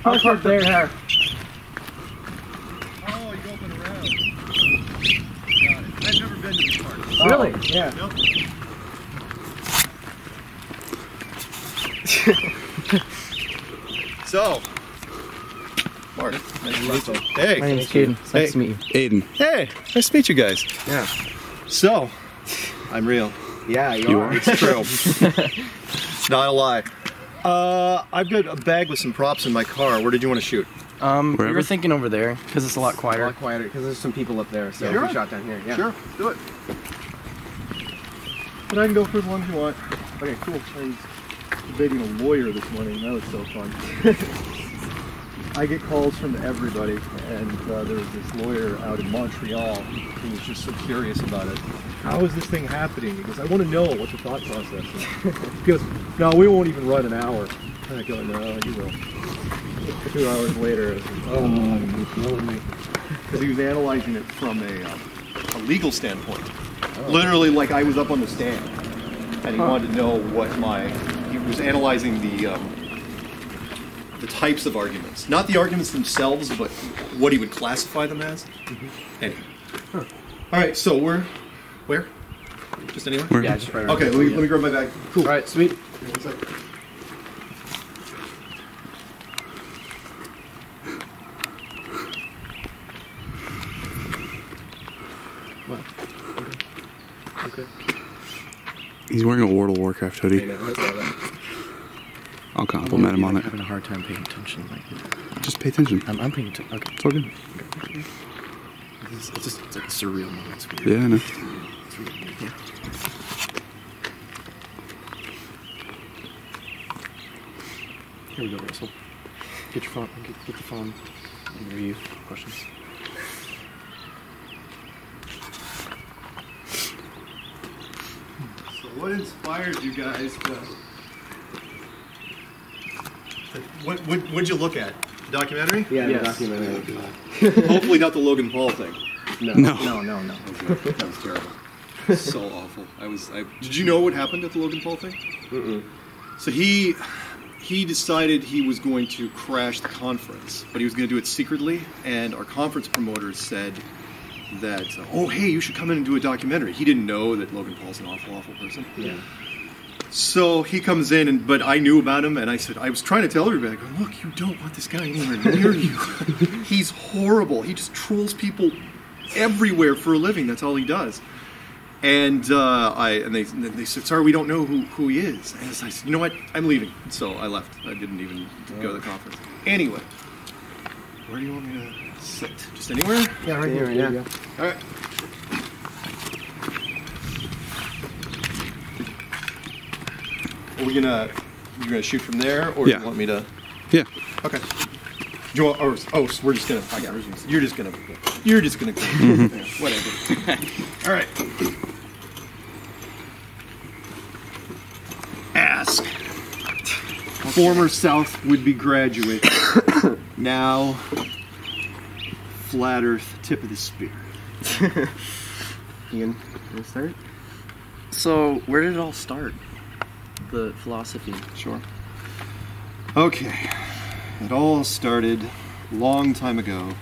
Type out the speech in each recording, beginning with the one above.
push up there. Oh, you go up and around. Got it. I've never been to this park. Really? Yeah. Nope. So, Mark, nice to meet you. Hey. My name is Caden. It's nice to meet you. Aiden. Hey, nice to meet you guys. Yeah. So, I'm real. Yeah, you are. It's true. It's not a lie. I've got a bag with some props in my car. Where did you want to shoot? We were thinking over there because it's a lot quieter. A lot quieter because there's some people up there. So Sure. we shot down here. Yeah. Sure, do it. But I can go for as long as you want. Okay, cool. I was debating a lawyer this morning. That was so fun. I get calls from everybody, and there was this lawyer out in Montreal who was just so curious about it. How is this thing happening? He goes, I want to know what the thought process is. He goes, no, we won't even run an hour. And I go, no, you will. 2 hours later, I was like, oh, you're killing me. Because he was analyzing it from a legal standpoint. Oh. Literally, like I was up on the stand, and he wanted to know what he was analyzing the types of arguments. Not the arguments themselves, but what he would classify them as. Anyway. All right, so where? Just anywhere? Yeah, just right around. Okay, let me grab my bag. Cool. All right, sweet. One sec. What? Okay. He's wearing a World of Warcraft hoodie. I'll compliment him on I'm it. having a hard time paying attention. Just pay attention. I'm paying attention. Okay. It's all good. It's like a surreal moment. It's weird. Yeah, I know. It's really weird. Yeah. Here we go, Russell. Get your phone. Get the phone. And review questions. So what inspired you guys to... What'd you look at? The documentary? Yeah, Yes. the documentary. Hopefully not the Logan Paul thing. No. No. That was terrible. So awful. Did you know what happened at the Logan Paul thing? Mm-mm. So he decided he was going to crash the conference, but he was going to do it secretly, and our conference promoters said that, oh, hey, you should come in and do a documentary. He didn't know that Logan Paul's an awful, awful person. Yeah. So he comes in, but I knew about him, and I was trying to tell everybody, I go, look, you don't want this guy anywhere near you. He's horrible. He just trolls people everywhere for a living. That's all he does. And they said, sorry, we don't know who he is. And I said, you know what? I'm leaving. So I left. I didn't even go to the conference. Anyway, where do you want me to sit? Just anywhere? Yeah, right here. Yeah. All right. Are you gonna shoot from there, or do you want me to? Yeah. Okay. Do you want, so we're just gonna. You're just gonna. Whatever. All right. Ask. Former South would-be graduate. Now, flat Earth tip of the spear. Ian, want to start? So, where did it all start? The philosophy. Sure. Okay. It all started a long time ago.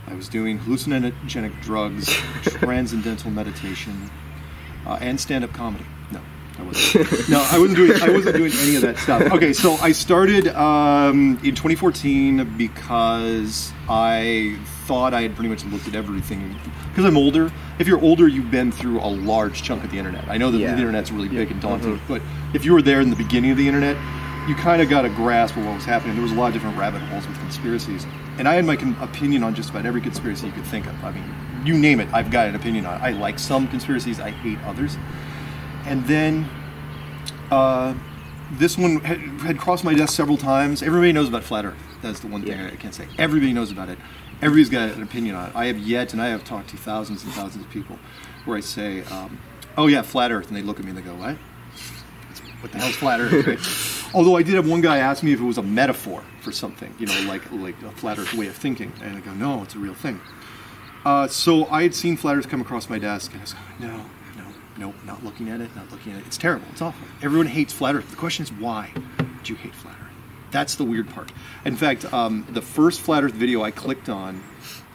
I was doing hallucinogenic drugs, transcendental meditation, and stand-up comedy. No, I wasn't. No, I wasn't doing any of that stuff. Okay, so I started in 2014 because I thought I had pretty much looked at everything. Because I'm older. If you're older, you've been through a large chunk of the internet. I know that the internet's really big and daunting, but if you were there in the beginning of the internet, you kind of got a grasp of what was happening. There was a lot of different rabbit holes with conspiracies. And I had my opinion on just about every conspiracy you could think of. I mean, you name it, I've got an opinion on it. I like some conspiracies, I hate others. And then this one had crossed my desk several times. Everybody knows about Flat Earth. That's the one thing I can't say. Everybody knows about it. Everybody's got an opinion on it. I have talked to thousands and thousands of people where I say, oh yeah, Flat Earth. And they look at me and they go, what? What the hell's Flat Earth? Right? Although I did have one guy ask me if it was a metaphor for something, you know, like a Flat Earth way of thinking. And I go, no, it's a real thing. So I had seen Flat Earth come across my desk, and I was like, no, not looking at it, It's terrible, it's awful. Everyone hates Flat Earth. The question is, why do you hate Flat Earth? That's the weird part. In fact, the first flat Earth video I clicked on,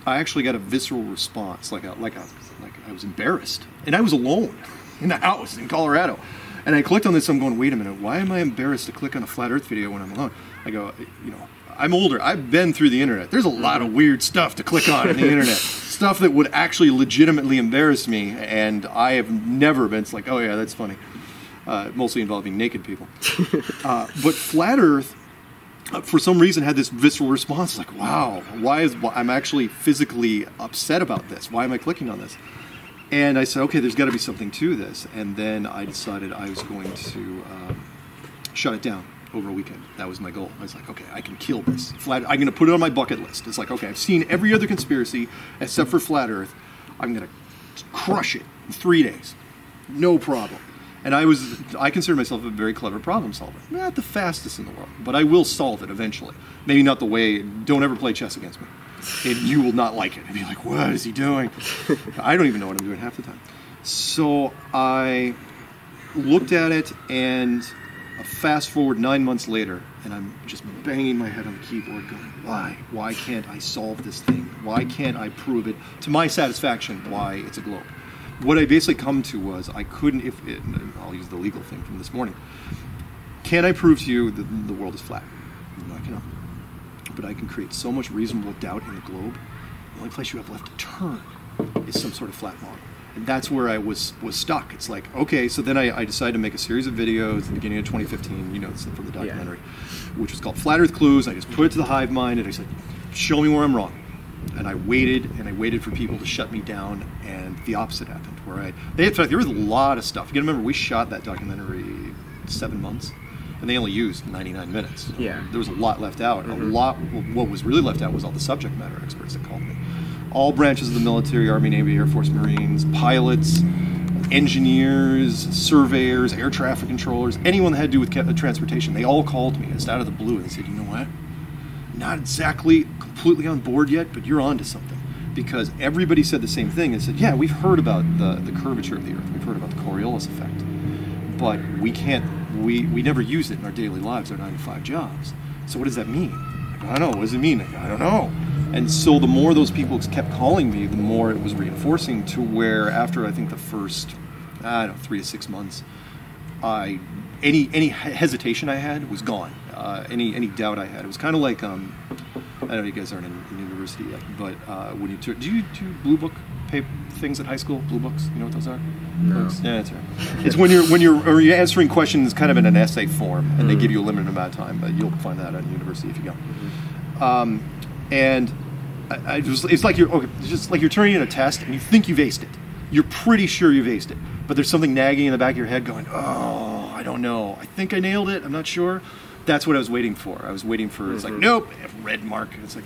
I actually got a visceral response, like I was embarrassed, and I was alone in the house in Colorado, and I clicked on this. I'm going, wait a minute, why am I embarrassed to click on a flat Earth video when I'm alone? I go, you know, I'm older. I've been through the internet. There's a lot of weird stuff to click on the internet, stuff that would actually legitimately embarrass me, and I have never been. It's like, oh yeah, that's funny. Mostly involving naked people, but flat Earth. For some reason had this visceral response like, wow, I'm actually physically upset about this. Why am I clicking on this? And I said, okay, there's got to be something to this. And then I decided I was going to shut it down over a weekend. That was my goal. I was like, okay, I can kill this. I'm going to put it on my bucket list. It's like, okay, I've seen every other conspiracy except for Flat Earth. I'm going to crush it in 3 days. No problem. And I consider myself a very clever problem solver. Not the fastest in the world, but I will solve it eventually. Maybe not the way, don't ever play chess against me. You will not like it. I'd be like, what is he doing? I don't even know what I'm doing half the time. So I looked at it, and fast forward 9 months later, and I'm just banging my head on the keyboard going, why? Why can't I solve this thing? Why can't I prove it to my satisfaction why it's a globe? What I basically come to was I couldn't, I'll use the legal thing from this morning. Can I prove to you that the world is flat? No, I cannot. But I can create so much reasonable doubt in the globe. The only place you have left to turn is some sort of flat model. And that's where I was stuck. It's like, okay, so then I decided to make a series of videos at the beginning of 2015, you know, it's from the documentary, which was called Flat Earth Clues. I just put it to the hive mind, and I said, show me where I'm wrong. And I waited for people to shut me down, and the opposite happened. In fact, there was a lot of stuff. You gotta remember, we shot that documentary 7 months, and they only used 99 minutes. Yeah. There was a lot left out. What was really left out was all the subject matter experts that called me. All branches of the military, Army, Navy, Air Force, Marines, pilots, engineers, surveyors, air traffic controllers, anyone that had to do with transportation, they all called me just out of the blue, and they said, you know what? Not exactly completely on board yet, but you're on to something. Because everybody said the same thing and said, yeah, we've heard about the curvature of the Earth. We've heard about the Coriolis effect. But we never use it in our daily lives, our 9-to-5 jobs. So what does that mean? I don't know. What does it mean? I don't know. And so the more those people kept calling me, the more it was reinforcing, to where after I think the first, 3 to 6 months, any hesitation I had was gone. Any doubt I had, it was kind of like I don't know, you guys aren't in university yet, but when you do you do blue book things at high school? Blue books, you know what those are? No. Yeah, that's right. It's when you're answering questions kind of in an essay form, and they give you a limited amount of time, but you'll find that at university if you go. And it's like you're turning in a test and you think you've aced it. You're pretty sure you've aced it, but there's something nagging in the back of your head going, oh, I don't know. I think I nailed it. I'm not sure. That's what I was waiting for. I was waiting for, it's like, nope, red mark. It's like,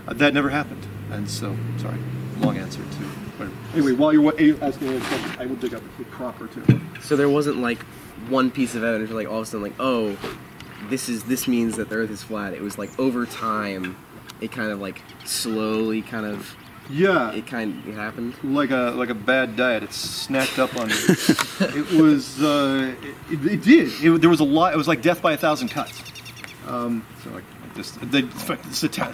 that never happened. And so, sorry, long answer to whatever. Anyway, while you're asking me a question, I will dig up a crop or two. So there wasn't like one piece of evidence, like all of a sudden, like, oh, this means that the Earth is flat. It was like over time, it kind of like slowly kind of. Yeah, it happened like a bad diet. It snacked up on me. It was it did. There was a lot. It was like death by 1,000 cuts. So like this.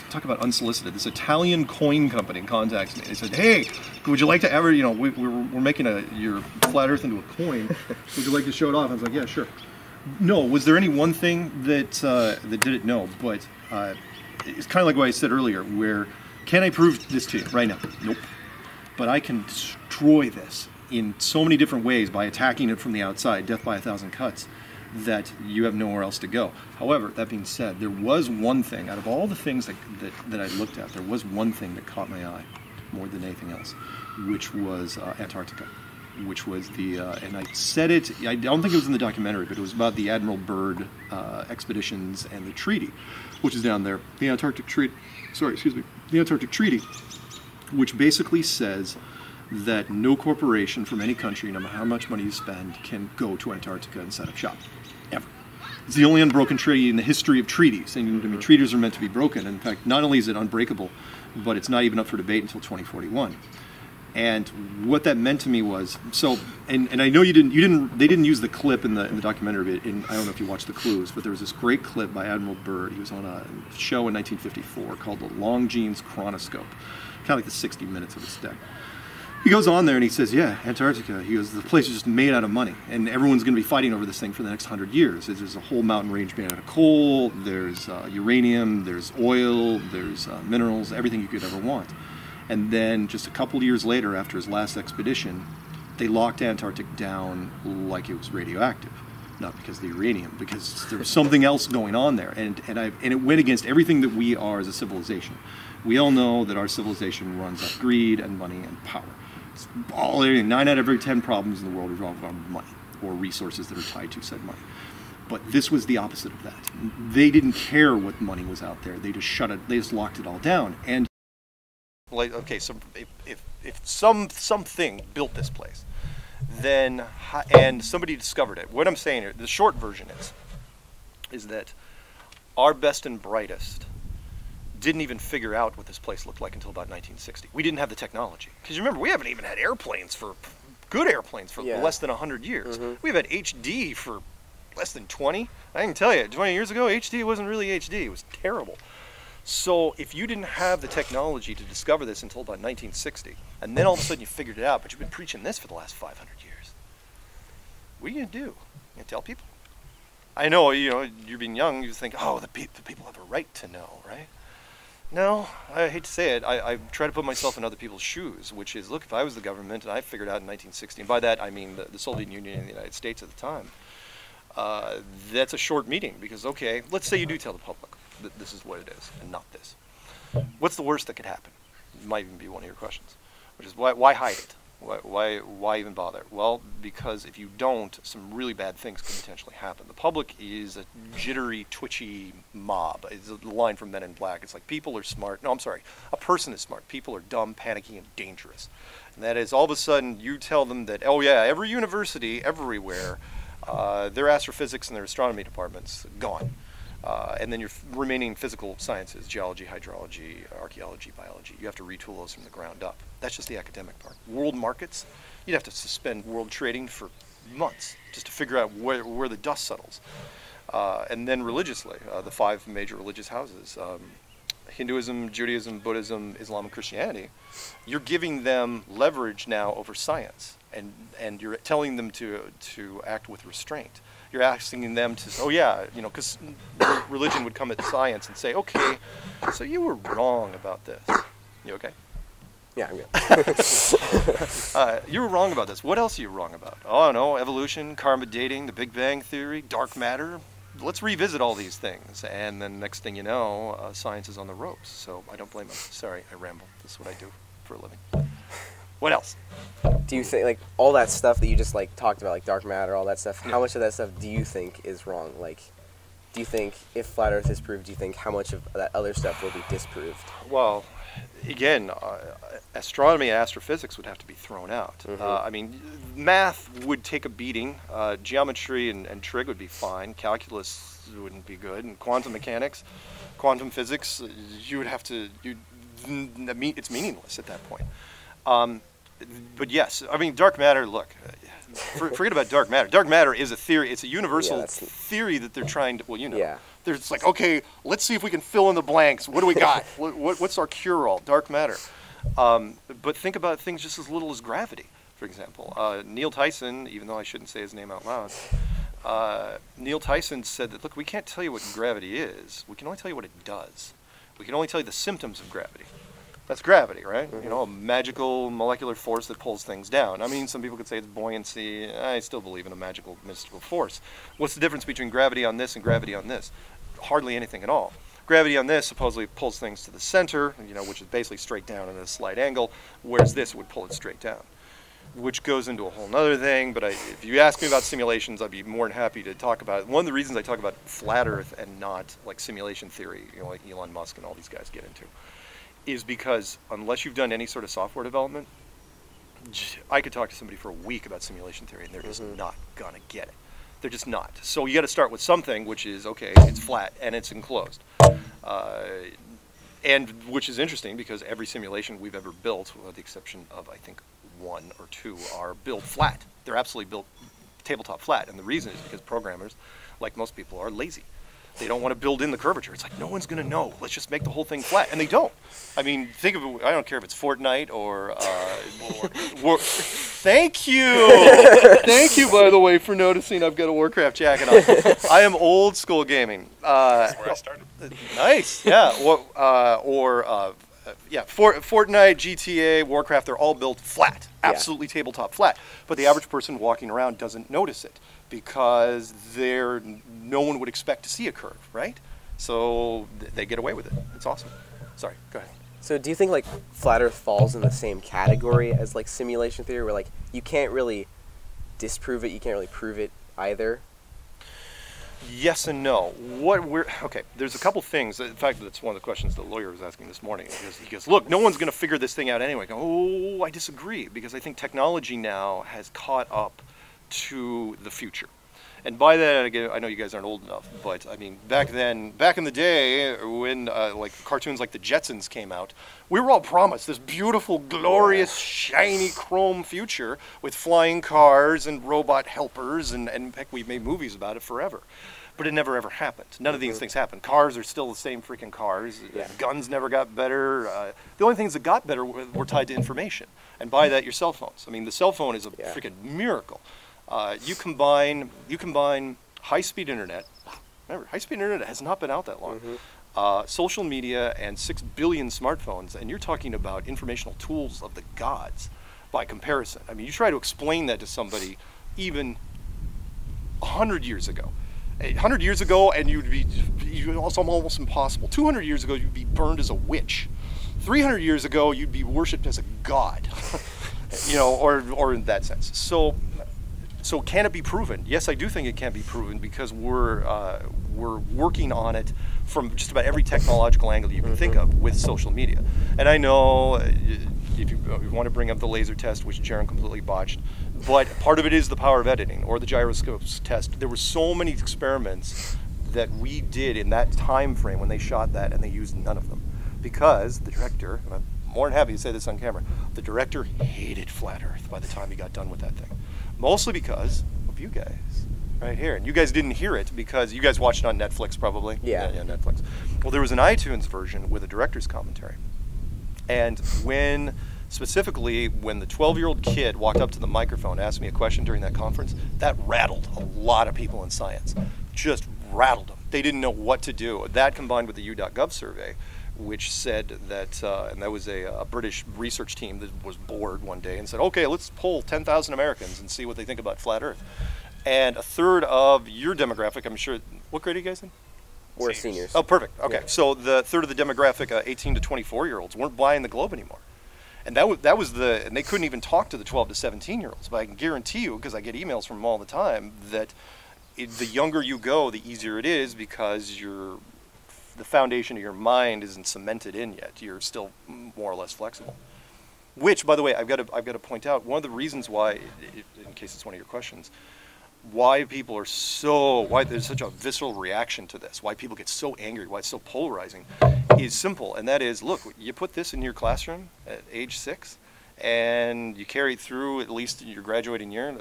Talk about unsolicited. This Italian coin company contacts me. They said, "Hey, would you like to ever? You know, we're making your flat Earth into a coin. Would you like to show it off?" I was like, "Yeah, sure." No, was there any one thing that did it? No, but it's kind of like what I said earlier, where. Can I prove this to you right now? Nope. But I can destroy this in so many different ways by attacking it from the outside, death by 1,000 cuts, that you have nowhere else to go. However, that being said, there was one thing, out of all the things that I looked at, there was one thing that caught my eye more than anything else, which was Antarctica, which was and I said it, I don't think it was in the documentary, but it was about the Admiral Byrd expeditions and the treaty, which is down there, the Antarctic Treaty. The Antarctic Treaty, which basically says that no corporation from any country, no matter how much money you spend, can go to Antarctica and set up shop, ever. It's the only unbroken treaty in the history of treaties. And I mean, treaties are meant to be broken. In fact, not only is it unbreakable, but it's not even up for debate until 2041. And what that meant to me was, so, and I know they didn't use the clip in the documentary. I don't know if you watched The Clues, but there was this great clip by Admiral Byrd. He was on a show in 1954 called the Longines Chronoscope, kind of like the 60 Minutes of its day. He goes on there and he says, yeah, Antarctica. He goes, the place is just made out of money, and everyone's going to be fighting over this thing for the next 100 years. There's a whole mountain range made out of coal, there's uranium, there's oil, there's minerals, everything you could ever want. And then just a couple years later, after his last expedition, they locked Antarctic down like it was radioactive. Not because of the uranium, because there was something else going on there. And it went against everything that we are as a civilization. We all know that our civilization runs on greed and money and power. 9 out of every 10 problems in the world revolve around money or resources that are tied to said money. But this was the opposite of that. They didn't care what money was out there. They just they just locked it all down. And like, okay, so if something built this place, then and somebody discovered it. What I'm saying here, the short version is that our best and brightest didn't even figure out what this place looked like until about 1960. We didn't have the technology. Because remember, we haven't even had good airplanes for less than 100 years. We've had HD for less than 20. I can tell you, 20 years ago, HD wasn't really HD. It was terrible. So if you didn't have the technology to discover this until about 1960, and then all of a sudden you figured it out, but you've been preaching this for the last 500 years, what are you going to do? You going to tell people? I know, you're being young, you think, oh, the people have a right to know, right? No, I hate to say it, I try to put myself in other people's shoes, which is, look, if I was the government and I figured out in 1960, and by that I mean the Soviet Union and the United States at the time, that's a short meeting, because, okay, let's say you do tell the public that this is what it is, and not this. What's the worst that could happen? It might even be one of your questions, which is why hide it? Why even bother? Well, because if you don't, some really bad things could potentially happen. The public is a jittery, twitchy mob. It's the line from Men in Black. It's like people are smart. No, I'm sorry. A person is smart. People are dumb, panicky, and dangerous. And that is all of a sudden you tell them that, oh yeah, every university, everywhere, their astrophysics and their astronomy departments, gone. And then your remaining physical sciences, geology, hydrology, archaeology, biology, you have to retool those from the ground up. That's just the academic part. World markets, you'd have to suspend world trading for months just to figure out where the dust settles. And then religiously, the 5 major religious houses, Hinduism, Judaism, Buddhism, Islam, and Christianity, you're giving them leverage now over science, and you're telling them to act with restraint. You're asking them to, oh yeah, because religion would come at science and say, okay, so you were wrong about this. You okay? Yeah, I'm good. You were wrong about this. What else are you wrong about? Oh no, evolution, karma dating, the Big Bang Theory, dark matter. Let's revisit all these things. And then next thing you know, science is on the ropes. So I don't blame them. Sorry, I ramble. This is what I do for a living. What else? Do you think, like, all that stuff that you just, like, talked about, like dark matter, all that stuff, how much of that stuff do you think is wrong? Like, do you think if flat Earth is proved, do you think how much of that other stuff will be disproved? Well, again, astronomy and astrophysics would have to be thrown out. I mean, math would take a beating. Geometry and trig would be fine. Calculus wouldn't be good. And quantum mechanics, quantum physics, you would have to, it's meaningless at that point. But yes, I mean, dark matter, look, forget about dark matter. Dark matter is a theory. It's a universal theory that they're trying to, well, There's like, okay, let's see if we can fill in the blanks. What do we got? What's our cure-all? Dark matter. But think about things just as little as gravity, for example. Neil Tyson, even though I shouldn't say his name out loud, Neil Tyson said that, look, we can't tell you what gravity is. We can only tell you what it does. We can only tell you the symptoms of gravity. That's gravity, right? A magical molecular force that pulls things down. I mean, some people could say it's buoyancy. I still believe in a magical, mystical force. What's the difference between gravity on this and gravity on this? Hardly anything at all. Gravity on this supposedly pulls things to the center, which is basically straight down at a slight angle, whereas this would pull it straight down, which goes into a whole other thing. But if you ask me about simulations, I'd be more than happy to talk about it. One of the reasons I talk about flat Earth and not like simulation theory, like Elon Musk and all these guys get into, is because unless you've done any sort of software development, I could talk to somebody for a week about simulation theory and they're just not gonna get it. They're just not. So you got to start with something which is, okay, it's flat and it's enclosed. And which is interesting because every simulation we've ever built, with the exception of I think 1 or 2, are built flat. They're absolutely built tabletop flat, and the reason is because programmers, like most people, are lazy. They don't want to build in the curvature. It's like, no one's going to know. Let's just make the whole thing flat. And they don't. I mean, think of it. I don't care if it's Fortnite or thank you. Thank you, by the way, for noticing I've got a Warcraft jacket on. I am old school gaming. That's where I started. Nice. Yeah. Fortnite, GTA, Warcraft, they're all built flat. Absolutely tabletop flat. But the average person walking around doesn't notice it because no one would expect to see a curve, right? So they get away with it. It's awesome. Sorry, go ahead. So do you think like flat Earth falls in the same category as like simulation theory, where like you can't really disprove it, you can't really prove it either? Yes and no. Okay, there's a couple things. In fact, that's one of the questions the lawyer was asking this morning. He goes, look, no one's going to figure this thing out anyway. I go, oh, I disagree, because I think technology now has caught up to the future. And by that, again, I know you guys aren't old enough, but I mean, back in the day, when like cartoons like the Jetsons came out, we were all promised this beautiful, glorious, shiny chrome future with flying cars and robot helpers, and heck, we've made movies about it forever. But it never ever happened. None of these things happened. Cars are still the same freaking cars. Yeah. Guns never got better. The only things that got better were tied to information. And by that, your cell phones. I mean, the cell phone is a freaking miracle. You combine high-speed internet. Remember, high-speed internet has not been out that long. Social media and 6 billion smartphones, and you're talking about informational tools of the gods by comparison. I mean, you try to explain that to somebody even 100 years ago. 100 years ago, and it's almost impossible. 200 years ago, you'd be burned as a witch. 300 years ago, you'd be worshipped as a god. or in that sense. So can it be proven? Yes, I do think it can be proven, because we're working on it from just about every technological angle you can think of with social media. And I know if you want to bring up the laser test, which Jaron completely botched, but part of it is the power of editing, or the gyroscopes test. There were so many experiments that we did in that time frame when they shot that, and they used none of them, because the director, and I'm more than happy to say this on camera, the director hated flat Earth by the time he got done with that thing. Mostly because of you guys right here. And you guys didn't hear it because you guys watched it on Netflix probably. Yeah, Netflix. Well, there was an iTunes version with a director's commentary. And specifically when the 12-year-old kid walked up to the microphone and asked me a question during that conference, that rattled a lot of people in science. Just rattled them. They didn't know what to do. That combined with the U.gov survey, which said that, and that was a British research team that was bored one day and said, okay, let's poll 10,000 Americans and see what they think about flat Earth. And a third of your demographic, I'm sure, what grade are you guys in? We're seniors. Oh, perfect. Okay, so the third of the demographic, 18 to 24-year-olds, weren't buying the globe anymore. And and they couldn't even talk to the 12 to 17-year-olds. But I can guarantee you, because I get emails from them all the time, that the younger you go, the easier it is, because the foundation of your mind isn't cemented in yet. You're still more or less flexible. Which, by the way, I've got to point out, one of the reasons why, in case it's one of your questions, why there's such a visceral reaction to this, why people get so angry, why it's so polarizing, is simple. And that is, look, you put this in your classroom at age 6, and you carry it through at least your graduating year, not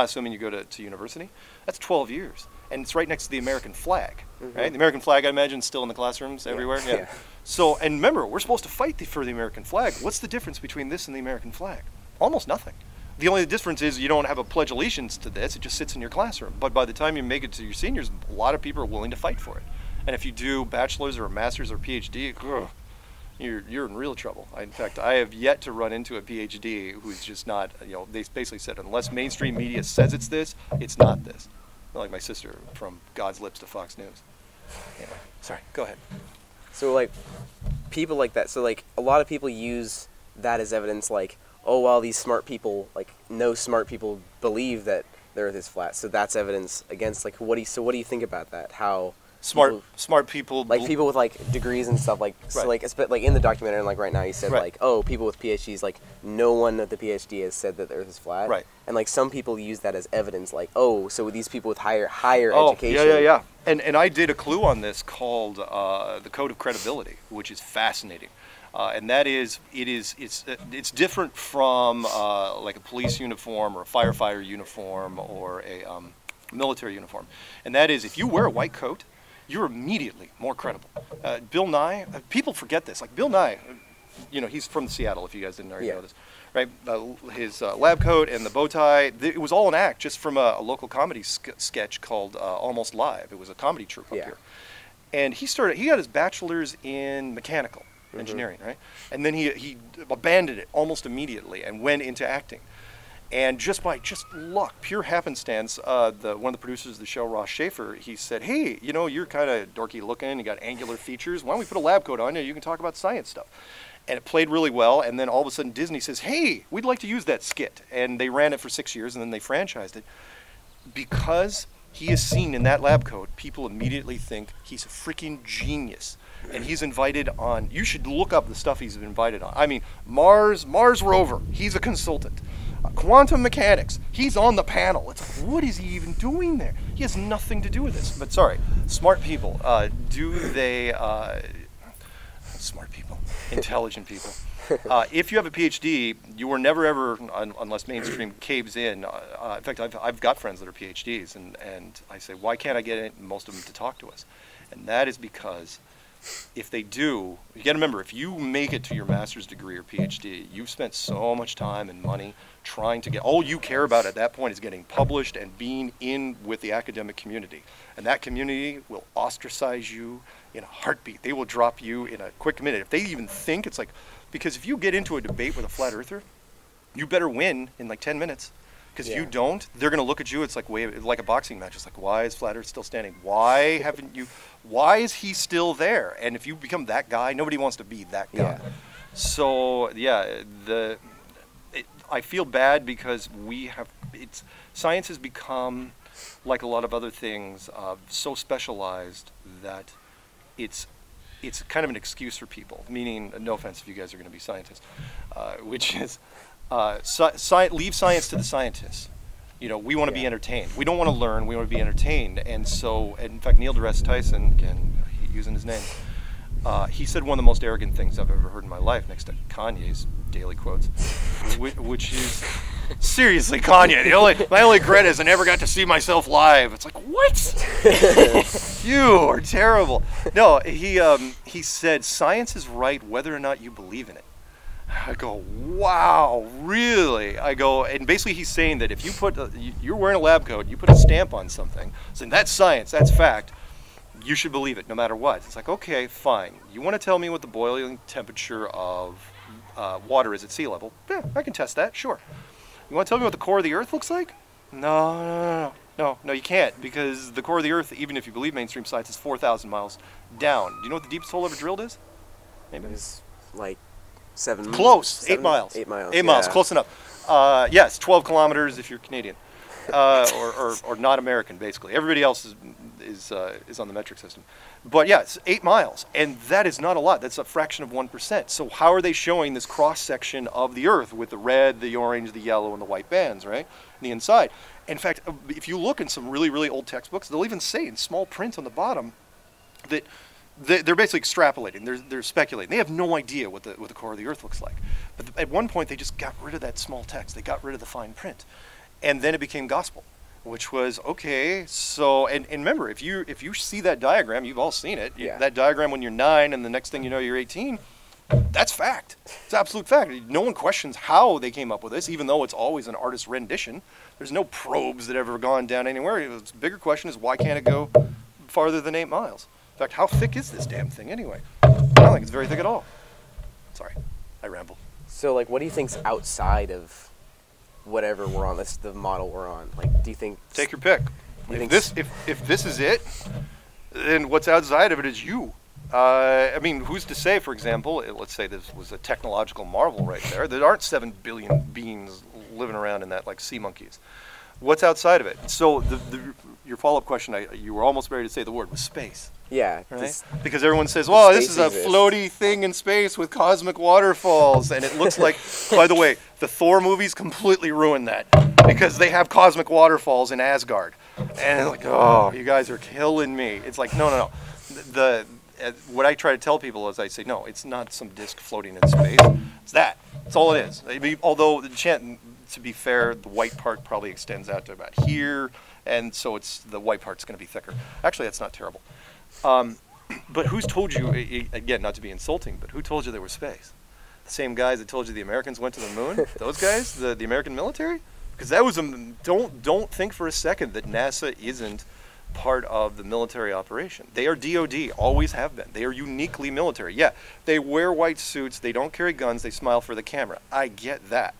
assuming you go to university, that's 12 years. And it's right next to the American flag, right? The American flag, I imagine, is still in the classrooms everywhere. Yeah. So, and remember, we're supposed to fight for the American flag. What's the difference between this and the American flag? Almost nothing. The only difference is you don't have a pledge of allegiance to this. It just sits in your classroom. But by the time you make it to your seniors, a lot of people are willing to fight for it. And if you do bachelor's or a master's or PhD, you're in real trouble. In fact, I have yet to run into a PhD who's just not, they basically said, unless mainstream media says it's this, it's not this. Like my sister, from God's lips to Fox News. Anyway, sorry, go ahead. So like, people like that, so like a lot of people use that as evidence, like, oh, well, these smart people, like, no smart people believe that the Earth is flat, so that's evidence against, like, what do you think about that? How smart people. like people with like degrees and stuff, like so Right. like like in the documentary, and like right now you said Right. like, oh, people with PhDs, like no one with the PhD has said that the Earth is flat, Right. And like some people use that as evidence, like, oh, so these people with higher Oh, education, yeah. And I did a clue on this called the Code of Credibility, which is fascinating. And that is, it's different from like a police uniform or a firefighter uniform or a military uniform. And that is, if you wear a white coat, you're immediately more credible. Bill Nye, people forget this. Like Bill Nye, he's from Seattle, if you guys didn't already know this. Right, his lab coat and the bow tie, it was all an act just from a local comedy sketch called Almost Live. It was a comedy troupe up here. And he got his bachelor's in mechanical engineering, right? And then he abandoned it almost immediately and went into acting. And just by luck, pure happenstance, one of the producers of the show, Ross Schaefer, he said, hey, you're kind of dorky looking, you got angular features, why don't we put a lab coat on you, you can talk about science stuff. And it played really well, and then all of a sudden Disney says, hey, we'd like to use that skit. And they ran it for 6 years, and then they franchised it. Because he is seen in that lab coat, people immediately think he's a freaking genius. And he's invited on, you should look up the stuff he's been invited on. I mean, Mars rover, he's a consultant. Quantum mechanics, he's on the panel. It's like, what is he even doing there? He has nothing to do with this. But sorry, smart people, smart people, intelligent people. If you have a PhD, you are never ever, unless mainstream caves in. In fact, I've got friends that are PhDs, and I say, why can't I get most of them to talk to us? And that is because if they do, you got to remember, if you make it to your master's degree or PhD, you've spent so much time and money trying to get, all you care about at that point is getting published and being in with the academic community. And that community will ostracize you in a heartbeat. They will drop you in a quick minute. If they even think, it's like, because if you get into a debate with a flat earther, you better win in like 10 minutes. Because if you don't, they're going to look at you. It's like like a boxing match. It's like, why is Flat Earth still standing? Why is he still there? And if you become that guy, nobody wants to be that guy. Yeah. So I feel bad because science has become, like a lot of other things, so specialized that it's kind of an excuse for people. Meaning, no offense if you guys are going to be scientists, which is. Leave science to the scientists. We want to be entertained. We don't want to learn. We want to be entertained. And so, in fact, Neil deGrasse Tyson, again, using his name, he said one of the most arrogant things I've ever heard in my life, next to Kanye's daily quotes, which is, seriously, Kanye, my only regret is I never got to see myself live. It's like, what? You are terrible. No, he said, science is right whether or not you believe in it. I go, wow, really? I go, and basically he's saying that if you you're wearing a lab coat, you put a stamp on something, saying that's science, that's fact, you should believe it no matter what. It's like, okay, fine. You want to tell me what the boiling temperature of water is at sea level? Yeah, I can test that, sure. You want to tell me what the core of the Earth looks like? No, you can't, because the core of the Earth, even if you believe mainstream science, is 4,000 miles down. Do you know what the deepest hole ever drilled is? Maybe. It's like 7. Close. 8 miles. 8 miles. 8 miles. Close enough. Yes, 12 kilometers if you're Canadian, or not American. Basically, everybody else is on the metric system. But yeah, it's 8 miles, and that is not a lot. That's a fraction of 1%. So how are they showing this cross section of the Earth with the red, the orange, the yellow, and the white bands, right, on the inside? In fact, if you look in some really, really old textbooks, they'll even say in small print on the bottom that they're basically extrapolating. They're speculating. They have no idea what the core of the Earth looks like. But at one point, they just got rid of that small text. They got rid of the fine print, and then it became gospel, which was okay. So and remember, if you see that diagram, you've all seen it. Yeah. That diagram when you're 9, and the next thing you know, you're 18. That's fact. It's absolute fact. No one questions how they came up with this, even though it's always an artist's rendition. There's no probes that ever gone down anywhere. The bigger question is, why can't it go farther than 8 miles? In fact, how thick is this damn thing anyway? I don't think it's very thick at all. Sorry, I ramble. So, like, what do you think's outside of whatever we're on? That's the model we're on. Like, do you think? Take your pick. If this is it, then what's outside of it is you. I mean, who's to say, for example, let's say this was a technological marvel right there. There aren't 7 billion beings living around in that like sea monkeys. What's outside of it? So your follow-up question, you were almost ready to say the word, was space. Yeah. Right? Because everyone says, "Well, this is a exists. floaty thing in space with cosmic waterfalls," and it looks like. By the way, the Thor movies completely ruined that because they have cosmic waterfalls in Asgard, and it's like, "Oh, you guys are killing me." It's like, no. What I try to tell people is, I say, no, it's not some disc floating in space. It's that. That's all it is. I mean, although to be fair, the white part probably extends out to about here, and so the white part's going to be thicker. Actually, that's not terrible. But who's told you, again, not to be insulting, but who told you there was space? The same guys that told you the Americans went to the moon? Those guys? The American military? Because that was don't think for a second that NASA isn't part of the military operation. They are DOD, always have been. They are uniquely military. Yeah, they wear white suits, they don't carry guns, they smile for the camera. I get that.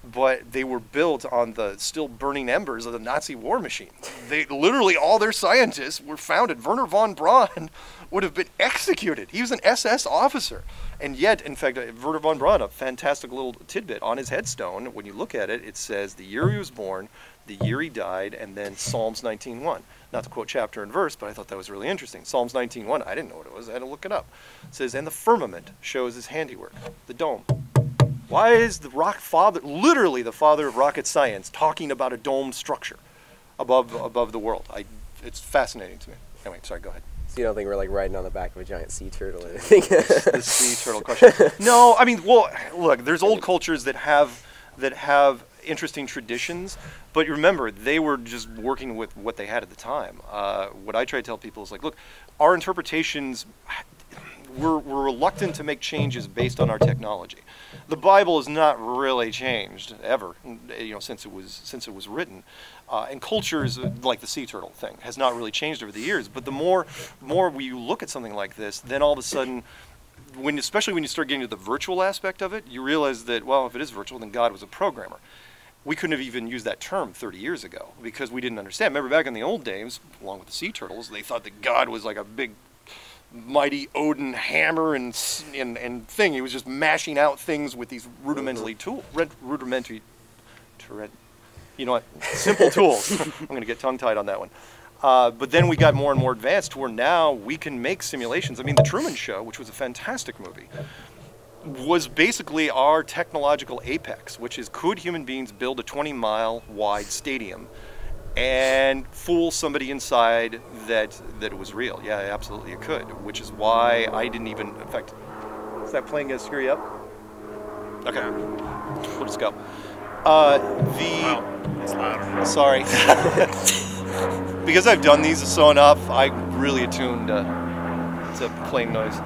But they were built on the still burning embers of the Nazi war machine. They literally, all their scientists were founded. Werner von Braun would have been executed. He was an SS officer. And yet, in fact, Werner von Braun, a fantastic little tidbit on his headstone, when you look at it, it says the year he was born, the year he died, and then Psalms 19:1. Not to quote chapter and verse, but I thought that was really interesting. Psalms 19:1, I didn't know what it was. I had to look it up. It says, and the firmament shows his handiwork, the dome. Why is the father, literally the father of rocket science, talking about a dome structure above the world? It's fascinating to me. Anyway, sorry, go ahead. So you don't think we're like riding on the back of a giant sea turtle or anything? The sea turtle question. No, I mean, well, look, there's old cultures that have interesting traditions, but remember, they were just working with what they had at the time. What I try to tell people is like, look, our interpretations, we're reluctant to make changes based on our technology. The Bible has not really changed ever, since it was written, and cultures like the sea turtle thing has not really changed over the years. But the more we look at something like this, then all of a sudden, especially when you start getting to the virtual aspect of it, you realize that, well, if it is virtual, then God was a programmer. We couldn't have even used that term 30 years ago because we didn't understand. Remember back in the old days, along with the sea turtles, they thought that God was like a big mighty Odin hammer and thing. He was just mashing out things with these rudimentary simple tools. I'm going to get tongue-tied on that one. But then we got more and more advanced to where now we can make simulations. I mean, The Truman Show, which was a fantastic movie, was basically our technological apex, which is, could human beings build a 20-mile wide stadium and fool somebody inside that it was real? Yeah, absolutely it could, which is why I didn't even, in fact, is that plane going to screw you up? Okay, we'll just go. It's louder. Sorry. Because I've done these so enough, I'm really attuned to plane noise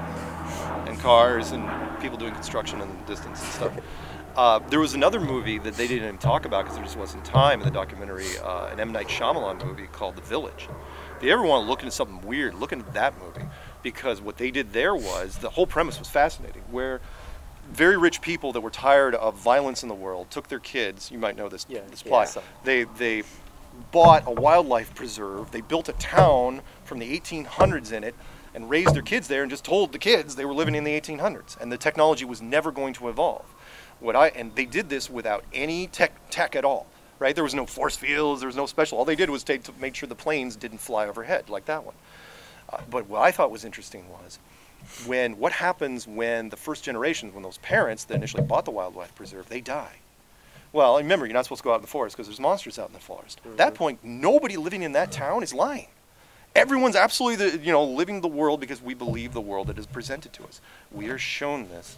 and cars and people doing construction in the distance and stuff. There was another movie that they didn't even talk about because there just wasn't time in the documentary, an M. Night Shyamalan movie called The Village. If you ever want to look into something weird, look into that movie, because what they did there was, the whole premise was fascinating, where very rich people that were tired of violence in the world took their kids, you might know this plot, they bought a wildlife preserve, they built a town from the 1800s in it, and raised their kids there and just told the kids they were living in the 1800s, and the technology was never going to evolve. And they did this without any tech at all, right? There was no force fields, there was no special. All they did was to make sure the planes didn't fly overhead like that one. But what I thought was interesting was, what happens when the first generation, when those parents that initially bought the wildlife preserve, they die? Well, remember, you're not supposed to go out in the forest because there's monsters out in the forest. At that point, nobody living in that town is lying. Everyone's absolutely, living the world because we believe the world that is presented to us. We are shown this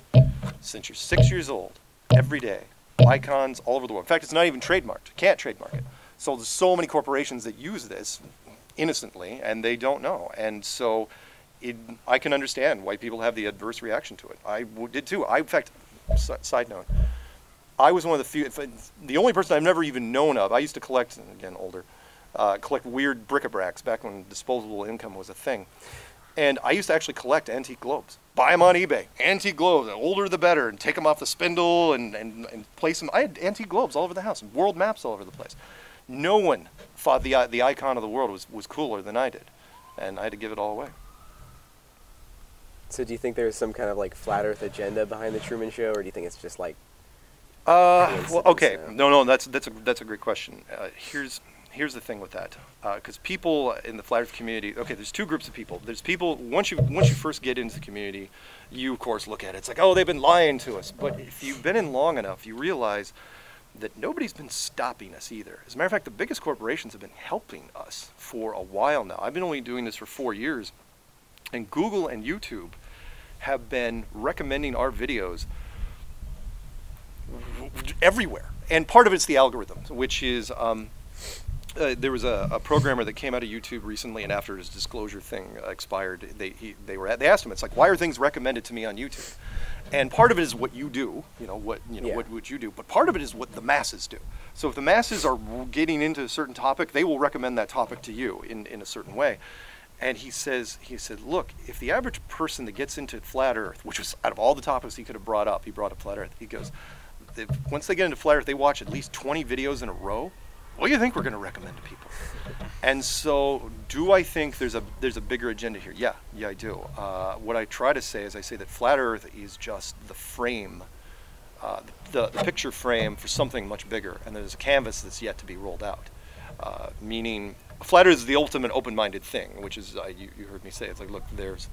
since you're 6 years old, every day. Icons all over the world. In fact, it's not even trademarked. You can't trademark it. So there's so many corporations that use this innocently, and they don't know. And so I can understand why people have the adverse reaction to it. I did too. In fact, side note, I was one of the few, the only person I've never even known of. I used to collect, again, older, collect weird bric-a-bracs back when disposable income was a thing. And I used to actually collect antique globes. Buy them on eBay. Antique globes, the older the better, and take them off the spindle and place them. I had antique globes all over the house, and world maps all over the place. No one thought the icon of the world was cooler than I did, and I had to give it all away. So do you think there's some kind of like flat Earth agenda behind the Truman Show, or do you think it's just like? Well, okay, no, that's a great question. here's the thing with that, because people in the flat Earth community, okay, there's two groups of people. There's people once you first get into the community, you of course look at it. It's like, oh, they've been lying to us. But if you've been in long enough, you realize that nobody's been stopping us either. As a matter of fact, the biggest corporations have been helping us for a while now. I've been only doing this for 4 years, and Google and YouTube have been recommending our videos everywhere. And part of it's the algorithms, which is there was a programmer that came out of YouTube recently, and after his disclosure thing expired, they asked him, it's like, why are things recommended to me on YouTube? And part of it is what you do, what you do, but part of it is what the masses do. So if the masses are getting into a certain topic, they will recommend that topic to you in a certain way. And he said, look, if the average person that gets into flat Earth, which was out of all the topics he could have brought up, he brought up flat Earth. He goes, once they get into flat Earth, they watch at least 20 videos in a row. What do you think we're going to recommend to people? And so, do I think there's a bigger agenda here? Yeah, I do. What I try to say is, I say that flat Earth is just the frame, the picture frame for something much bigger, and there's a canvas that's yet to be rolled out. Meaning, flat Earth is the ultimate open-minded thing, which is you heard me say. It's like, look, there's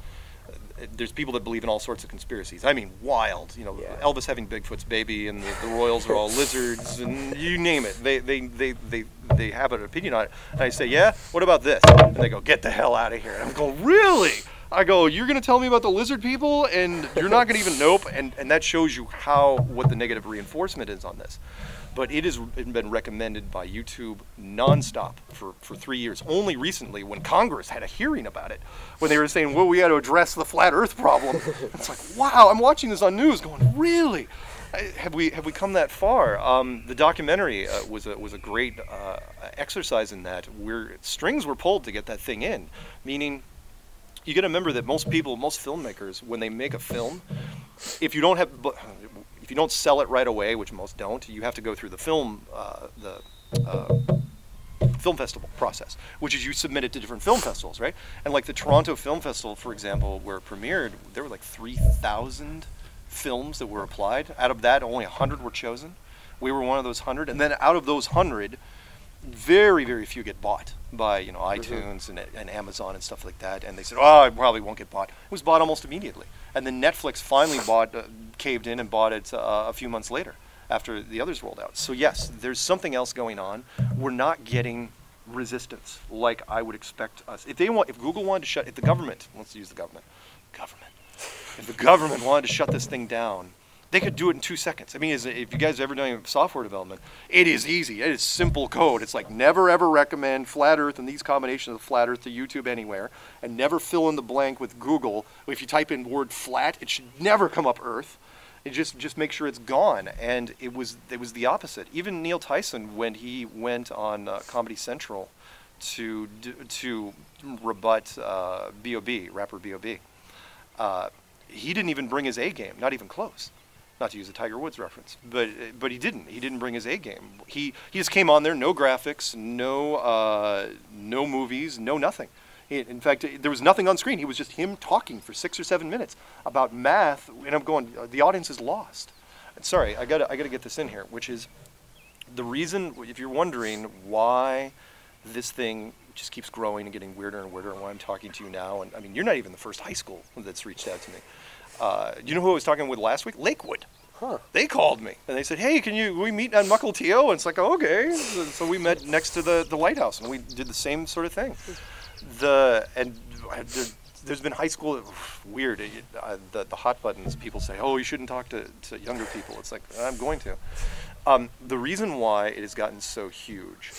people that believe in all sorts of conspiracies. I mean, wild. Elvis having Bigfoot's baby, and the royals are all lizards, and you name it. They have an opinion on it. And I say, yeah, what about this? And they go, get the hell out of here. And I'm going, really? I go, you're going to tell me about the lizard people, and you're not going to even nope. And that shows you what the negative reinforcement is on this. But it has been recommended by YouTube nonstop for 3 years. Only recently, when Congress had a hearing about it, when they were saying, well, we got to address the flat Earth problem. It's like, wow, I'm watching this on news going, really? Have we come that far? The documentary was a great exercise in that, where strings were pulled to get that thing in. Meaning, you got to remember that most filmmakers, when they make a film, if you don't sell it right away, which most don't, you have to go through the film festival process, which is you submit it to different film festivals, right? And like the Toronto Film Festival, for example, where it premiered, there were like 3,000 films that were applied. Out of that, only 100 were chosen. We were one of those 100, and then out of those 100, very, very few get bought by iTunes and Amazon and stuff like that. And they said, oh, it probably won't get bought. It was bought almost immediately. And then Netflix finally caved in and bought it a few months later after the others rolled out. So yes, there's something else going on. We're not getting resistance like I would expect us. If Google wanted to if the government, let's use the government, if the government wanted to shut this thing down, they could do it in 2 seconds. I mean, if you guys have ever done software development, it is easy. It is simple code. It's like never ever recommend flat Earth and these combinations of flat Earth to YouTube anywhere, and never fill in the blank with Google. If you type in word flat, it should never come up Earth. It just make sure it's gone. And it was the opposite. Even Neil Tyson, when he went on Comedy Central to rebut B.O.B., rapper B.O.B., he didn't even bring his A game, not even close. Not to use a Tiger Woods reference, but he didn't. He didn't bring his A game. He just came on there, no graphics, no movies, no nothing. In fact, there was nothing on screen. He was just him talking for 6 or 7 minutes about math, and I'm going, the audience is lost. Sorry, I gotta get this in here, which is the reason. If you're wondering why this thing just keeps growing and getting weirder and weirder, and why I'm talking to you now, and I mean, you're not even the first high school that's reached out to me. You know who I was talking with last week? Lakewood. Huh. They called me and they said, "Hey, we meet on Mukilteo?" And it's like, oh, okay. So we met next to the lighthouse, and we did the same sort of thing. There's been high school weird. The hot buttons. People say, "Oh, you shouldn't talk to younger people." It's like, I'm going to. The reason why it has gotten so huge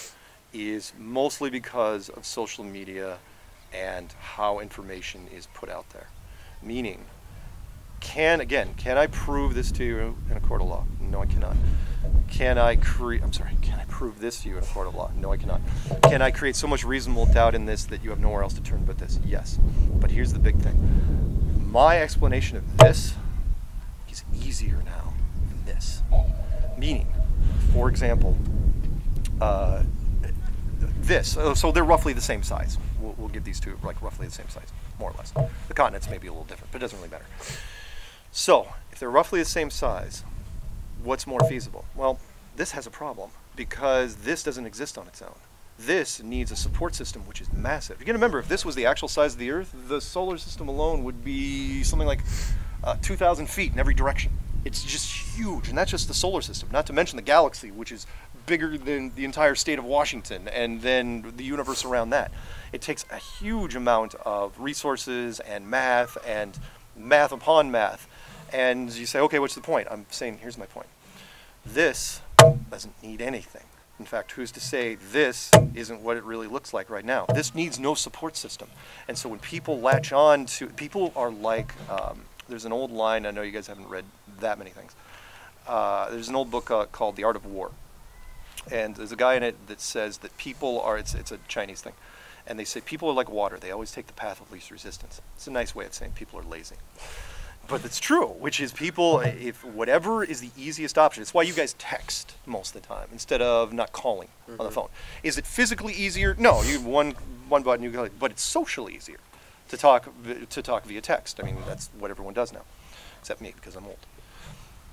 is mostly because of social media and how information is put out there. Meaning, can I prove this to you in a court of law? No, I cannot. Can I prove this to you in a court of law? No, I cannot. Can I create so much reasonable doubt in this that you have nowhere else to turn but this? Yes. But here's the big thing. My explanation of this is easier now than this. Meaning, for example, this. So they're roughly the same size. We'll give these two like roughly the same size, more or less. The continents may be a little different, but it doesn't really matter. So, if they're roughly the same size, what's more feasible? Well, this has a problem because this doesn't exist on its own. This needs a support system which is massive. You can remember, if this was the actual size of the Earth, the solar system alone would be something like 2,000 feet in every direction. It's just huge, and that's just the solar system, not to mention the galaxy, which is bigger than the entire state of Washington, and then the universe around that. It takes a huge amount of resources and math upon math. And you say, okay, what's the point? I'm saying, here's my point. This doesn't need anything. In fact, who's to say this isn't what it really looks like right now? This needs no support system. And so when people latch on to, people are like, there's an old line, I know you guys haven't read that many things. There's an old book called The Art of War. And there's a guy in it that says that people are, it's a Chinese thing, and they say people are like water. They always take the path of least resistance. It's a nice way of saying people are lazy. But it's true, which is people, if whatever is the easiest option, it's why you guys text most of the time instead of not calling on the phone. Is it physically easier? No, you have one button, you go, but it's socially easier to talk via text. I mean, that's what everyone does now, except me because I'm old.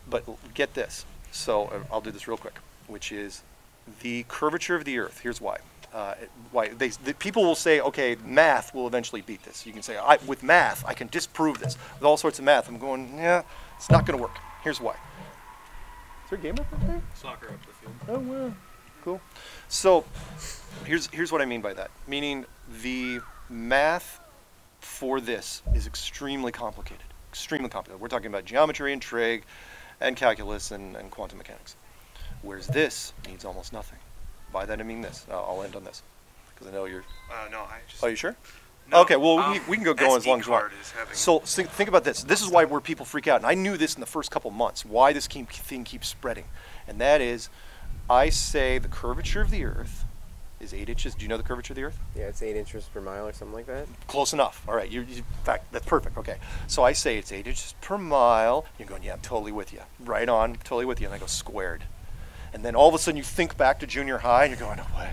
But get this. So I'll do this real quick, which is the curvature of the Earth. Here's why. People will say, okay, math will eventually beat this. You can say, with math, I can disprove this. With all sorts of math, I'm going, yeah, it's not going to work. Here's why. Is there a game up there? Soccer up the field. Oh, wow. Cool. So here's what I mean by that. Meaning the math for this is extremely complicated. Extremely complicated. We're talking about geometry and trig and calculus and quantum mechanics. Whereas this needs almost nothing. By that I mean this. I'll end on this because I know you're. No, I just. Oh, you sure? No, okay, well we can go going as long as you want. So think about this. This is why where people freak out, and I knew this in the first couple months. Why this thing keeps spreading, and that is, I say the curvature of the Earth is 8 inches. Do you know the curvature of the Earth? Yeah, it's 8 inches per mile or something like that. Close enough. All right. In fact, that's perfect. Okay. So I say it's 8 inches per mile. You're going, yeah, I'm totally with you. Right on, totally with you. And I go squared. And then all of a sudden you think back to junior high and you're going, oh, what?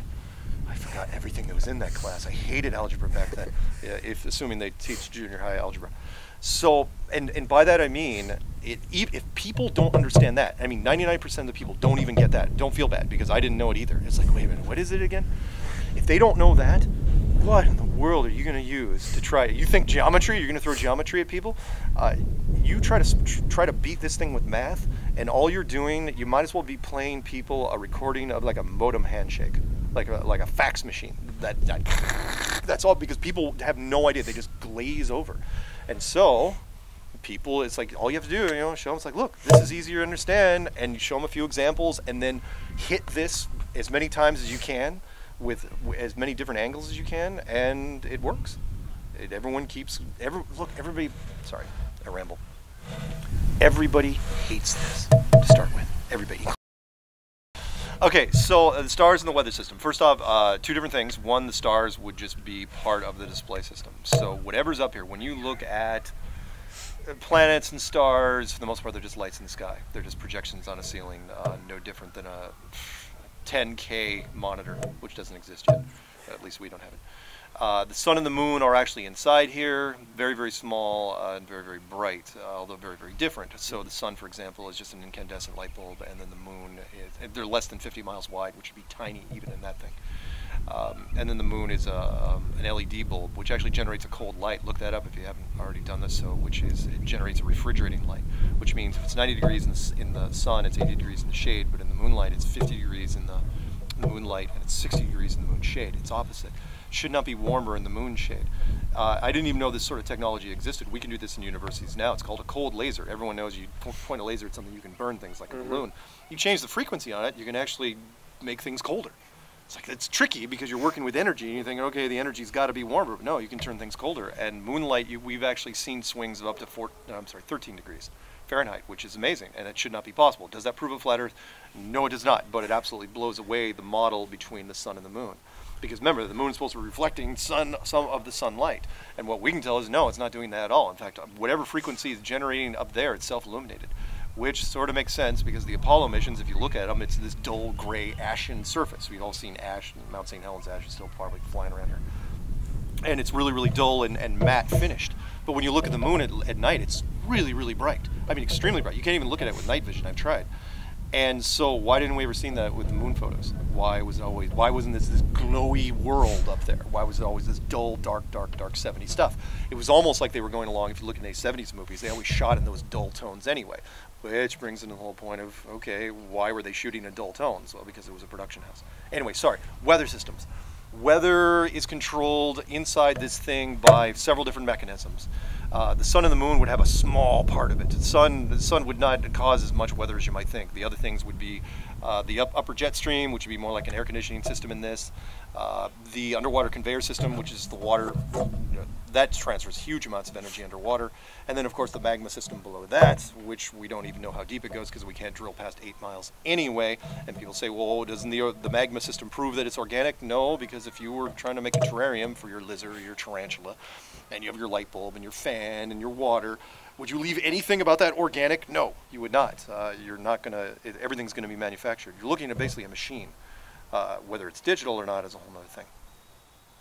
I forgot everything that was in that class. I hated algebra back then, assuming they teach junior high algebra. So, and by that I mean, if people don't understand that, I mean 99% of the people don't even get that. Don't feel bad because I didn't know it either. It's like, wait a minute, what is it again? If they don't know that, what in the world are you going to use to try? You think geometry? You're going to throw geometry at people? You try to beat this thing with math, and all you're doing, you might as well be playing people a recording of like a modem handshake, like a fax machine. That's all, because people have no idea. They just glaze over, and so people, it's like all you have to do, show them. It's like, look, this is easier to understand, and you show them a few examples, and then hit this as many times as you can, with as many different angles as you can, and it works. Everybody, sorry, I ramble. Everybody hates this to start with. Everybody. Okay, so the stars and the weather system. First off, two different things. One, the stars would just be part of the display system. So whatever's up here, when you look at planets and stars, for the most part, they're just lights in the sky. They're just projections on a ceiling, no different than a 10K monitor, which doesn't exist yet. At least we don't have it. The sun and the moon are actually inside here, very, very small and very, very bright, although very, very different. So the sun, for example, is just an incandescent light bulb, and then the moon they're less than 50 miles wide, which would be tiny even in that thing. And then the moon is an LED bulb, which actually generates a cold light. Look that up if you haven't already done this. So, it generates a refrigerating light, which means if it's 90 degrees in the sun, it's 80 degrees in the shade. But in the moonlight, it's 50 degrees in the moonlight, and it's 60 degrees in the moon shade. It's opposite. Should not be warmer in the moon shade. I didn't even know this sort of technology existed. We can do this in universities now. It's called a cold laser. Everyone knows you point a laser at something, you can burn things like a balloon. You change the frequency on it, you can actually make things colder. It's tricky because you're working with energy and you're thinking, okay, the energy's got to be warmer. But no, you can turn things colder. And moonlight, we've actually seen swings of up to 13 degrees Fahrenheit, which is amazing, and it should not be possible. Does that prove a flat Earth? No, it does not. But it absolutely blows away the model between the sun and the moon. Because remember, the moon is supposed to be reflecting some of the sunlight. And what we can tell is, no, it's not doing that at all. In fact, whatever frequency is generating up there, it's self-illuminated. Which sort of makes sense because the Apollo missions, if you look at them, it's this dull, gray, ashen surface. We've all seen ash, and Mount St. Helens ash is still probably flying around here. And it's really, really dull and matte finished. But when you look at the moon at night, it's really, really bright. I mean, extremely bright. You can't even look at it with night vision. I've tried. And so why didn't we ever see that with the moon photos? Why wasn't this glowy world up there? Why was it always this dull, dark 70s stuff? It was almost like they were going along, if you look at any 70s movies, they always shot in those dull tones anyway. Which brings into the whole point of, okay, why were they shooting in dull tones? Well, because it was a production house. Anyway, sorry, weather systems. Weather is controlled inside this thing by several different mechanisms. The sun and the moon would have a small part of it. The sun would not cause as much weather as you might think. The other things would be the upper jet stream, which would be more like an air conditioning system in this. The underwater conveyor system, which is the water, that transfers huge amounts of energy underwater. And then, of course, the magma system below that, which we don't even know how deep it goes because we can't drill past 8 miles anyway. And people say, well, doesn't the magma system prove that it's organic? No, because if you were trying to make a terrarium for your lizard or your tarantula, and you have your light bulb and your fan and your water, would you leave anything about that organic? No, you would not. You're not going to, everything's going to be manufactured. You're looking at basically a machine. Whether it's digital or not is a whole other thing.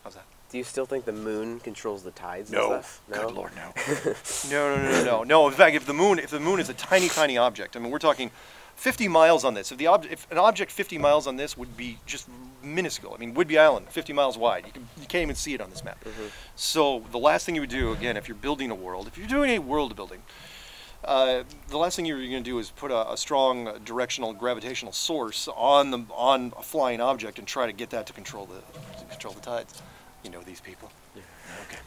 How's that? Do you still think the moon controls the tides and No. stuff? No. Good Lord, no. No. In fact, if the moon is a tiny object, I mean, we're talking 50 miles on this. If an object 50 miles on this would be just minuscule. I mean, Whidbey Island, 50 miles wide. You can't even see it on this map. Mm-hmm. So the last thing you would do, again, if you're building a world, if you're doing a world building, the last thing you're going to do is put a strong directional gravitational source on a flying object and try to get that to control the tides. You know these people. Yeah. Okay.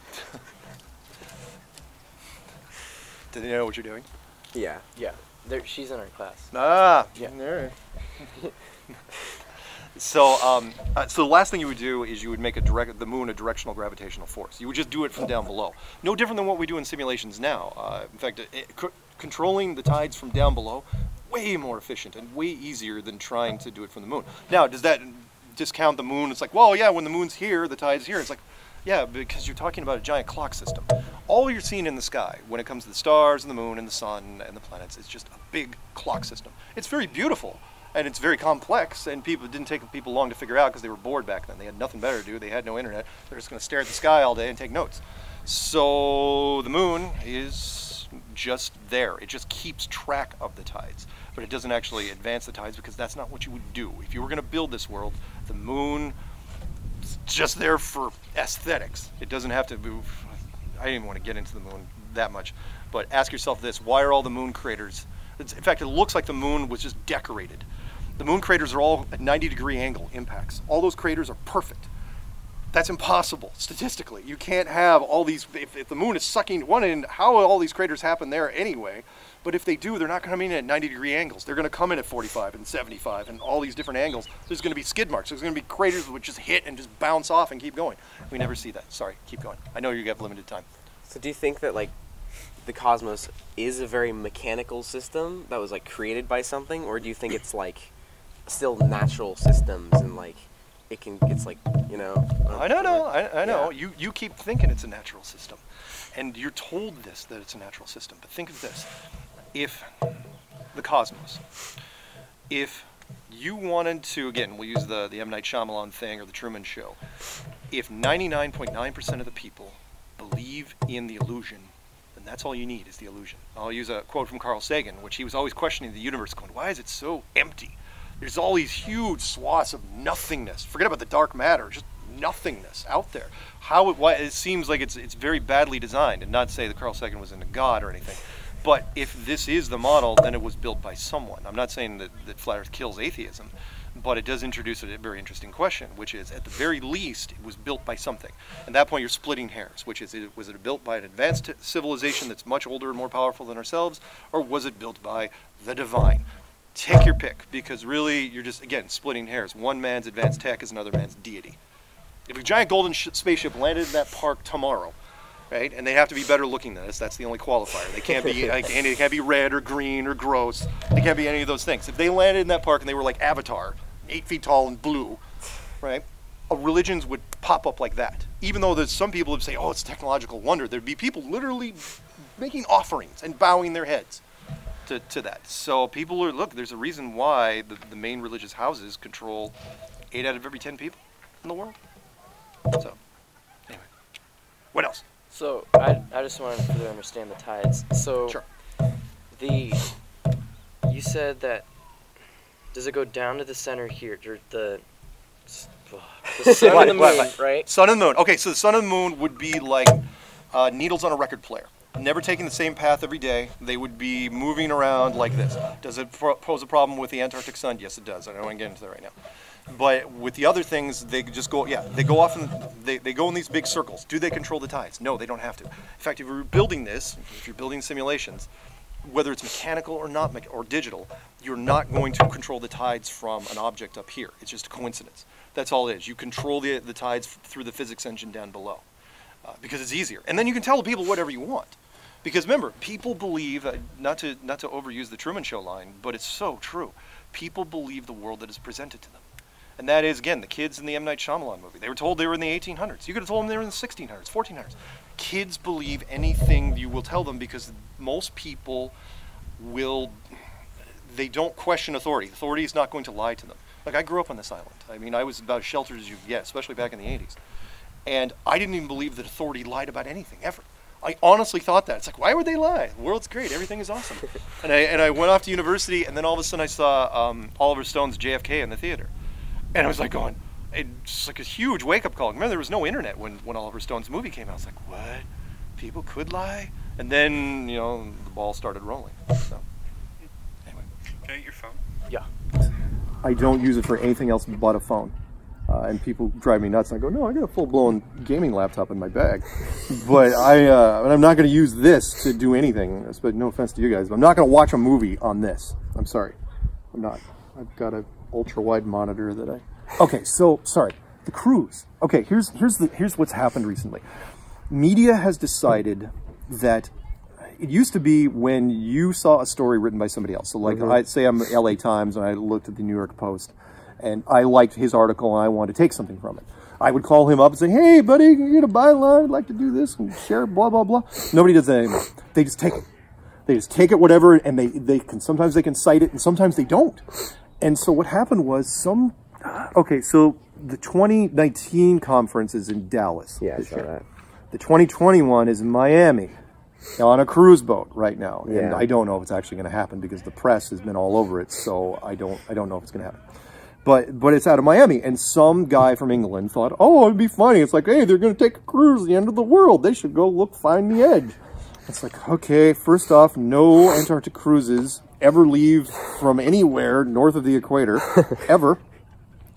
Do they know what you're doing? Yeah. Yeah. She's in our class. Ah. Yeah. All right. So the last thing you would do is you would make the moon a directional gravitational force. You would just do it from down below. No different than what we do in simulations now. In fact, controlling the tides from down below, way more efficient and way easier than trying to do it from the moon. Now, does that discount the moon? It's like, well, yeah, when the moon's here, the tide's here. It's like, yeah, because you're talking about a giant clock system. All you're seeing in the sky when it comes to the stars and the moon and the sun and the planets is just a big clock system. It's very beautiful. And it's very complex, and it didn't take people long to figure out because they were bored back then. They had nothing better to do. They had no internet. They're just going to stare at the sky all day and take notes. So the moon is just there. It just keeps track of the tides, but it doesn't actually advance the tides because that's not what you would do. If you were going to build this world, the moon is just there for aesthetics. It doesn't have to move. I didn't even want to get into the moon that much, but ask yourself this: why are all the moon craters? In fact, it looks like the moon was just decorated. The moon craters are all at 90-degree angle impacts. All those craters are perfect. That's impossible statistically. You can't have all these, if the moon is sucking one in, how will all these craters happen there anyway? But if they do, they're not going to come in at 90-degree angles. They're going to come in at 45 and 75 and all these different angles. There's going to be skid marks. There's going to be craters that would just hit and just bounce off and keep going. We never see that. Sorry, keep going. I know you have limited time. So do you think that, like, the cosmos is a very mechanical system that was, like, created by something, or do you think it's, like, still natural systems and, like, it's like, you know? I know. Yeah. You keep thinking it's a natural system, and you're told that it's a natural system. But think of this: if the cosmos, if you wanted to, again, we'll use the M. Night Shyamalan thing or the Truman Show. If 99.9% of the people believe in the illusion, then that's all you need is the illusion. I'll use a quote from Carl Sagan, which he was always questioning the universe, going, "Why is it so empty? There's all these huge swaths of nothingness. Forget about the dark matter, just nothingness out there. Why it seems like it's very badly designed." And not to say that Carl Sagan was into God or anything, but if this is the model, then it was built by someone. I'm not saying that Flat Earth kills atheism, but it does introduce a very interesting question, which is, at the very least, it was built by something. At that point, you're splitting hairs, which is, was it built by an advanced civilization that's much older and more powerful than ourselves, or was it built by the divine? Take your pick, because really, you're just, again, splitting hairs. One man's advanced tech is another man's deity. If a giant golden spaceship landed in that park tomorrow, right, and they have to be better looking than us, that's the only qualifier. They can't be they can't be red or green or gross. They can't be any of those things. If they landed in that park and they were like Avatar, 8 feet tall and blue, right, religions would pop up like that. Even though there's some people would say, oh, it's technological wonder, there'd be people literally making offerings and bowing their heads to that. So people are, look, there's a reason why the main religious houses control 8 out of every 10 people in the world. So, anyway, what else? So I just wanted to further understand the tides. So Sure. you said that does it go down to the center here, or the sun and the moon, right? Sun and the moon. Okay, so the sun and the moon would be like needles on a record player. Never taking the same path every day. They would be moving around like this. Does it pose a problem with the Antarctic sun? Yes, it does. I don't want to get into that right now. But with the other things, they just go, they go off and they go in these big circles. Do they control the tides? No, they don't have to. In fact, if you're building this, if you're building simulations, whether it's mechanical or not, or digital, you're not going to control the tides from an object up here. It's just a coincidence. That's all it is. You control the tides through the physics engine down below because it's easier. And then you can tell the people whatever you want. Because remember, people believe, not to overuse the Truman Show line, but it's so true. People believe the world that is presented to them. And that is, again, the kids in the M. Night Shyamalan movie. They were told they were in the 1800s. You could have told them they were in the 1600s, 1400s. Kids believe anything you will tell them because most people they don't question authority. Authority is not going to lie to them. Like, I grew up on this island. I mean, I was about as sheltered as you get, especially back in the 80s. And I didn't even believe that authority lied about anything, ever. I honestly thought that. It's like, why would they lie? The world's great. Everything is awesome. And I went off to university, and then all of a sudden I saw Oliver Stone's JFK in the theater. And I was like going, it's like a huge wake-up call. Remember, there was no internet when Oliver Stone's movie came out. I was like, what? People could lie? And then, you know, the ball started rolling. So, anyway. Can I get your phone? Yeah. I don't use it for anything else but a phone. And people drive me nuts. And I go, no, I got a full-blown gaming laptop in my bag. But I'm not going to use this to do anything. But no offense to you guys, but I'm not going to watch a movie on this. I'm sorry. I'm not. I've got an ultra-wide monitor that I... Okay, so, sorry. The cruise. Okay, here's what's happened recently. Media has decided that it used to be when you saw a story written by somebody else. So, like, I'd say I'm LA Times, and I looked at the New York Post, and I liked his article, and I wanted to take something from it. I would call him up and say, hey, buddy, you get a byline? I'd like to do this and share it, blah, blah, blah. Nobody does that anymore. They just take it. They just take it, whatever, and sometimes they can cite it, and sometimes they don't. And so what happened was okay, so the 2019 conference is in Dallas. Yeah, I saw that. The 2021 is in Miami, on a cruise boat right now. Yeah. And I don't know if it's actually going to happen because the press has been all over it, so I don't know if it's going to happen. But it's out of Miami, and some guy from England thought, oh, it'd be funny. It's like, hey, they're going to take a cruise to the end of the world. They should go find the edge. It's like, okay, first off, no Antarctic cruises ever leave from anywhere north of the equator, ever.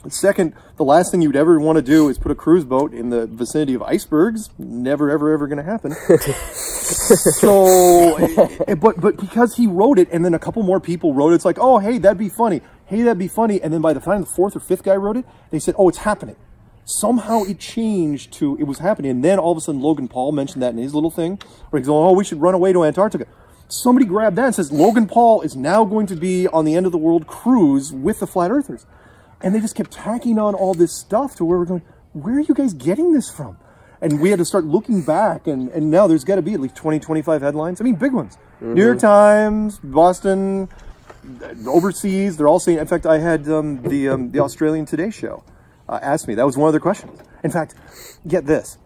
And second, the last thing you'd ever want to do is put a cruise boat in the vicinity of icebergs. Never, ever, ever going to happen. So, but because he wrote it, and then a couple more people wrote it, it's like, oh, hey, that'd be funny. Hey, that'd be funny. And then by the time the fourth or fifth guy wrote it, they said, oh, it's happening. Somehow it changed to it was happening. And then all of a sudden Logan Paul mentioned that in his little thing, where he's going, oh, we should run away to Antarctica. Somebody grabbed that and says, Logan Paul is now going to be on the end of the world cruise with the Flat Earthers. And they just kept tacking on all this stuff to where we're going, where are you guys getting this from? And we had to start looking back, and now there's got to be at least 20, 25 headlines. I mean, big ones. New York Times, Boston, overseas, they're all saying, in fact, I had the Australian Today show ask me. That was one of their questions. In fact, get this.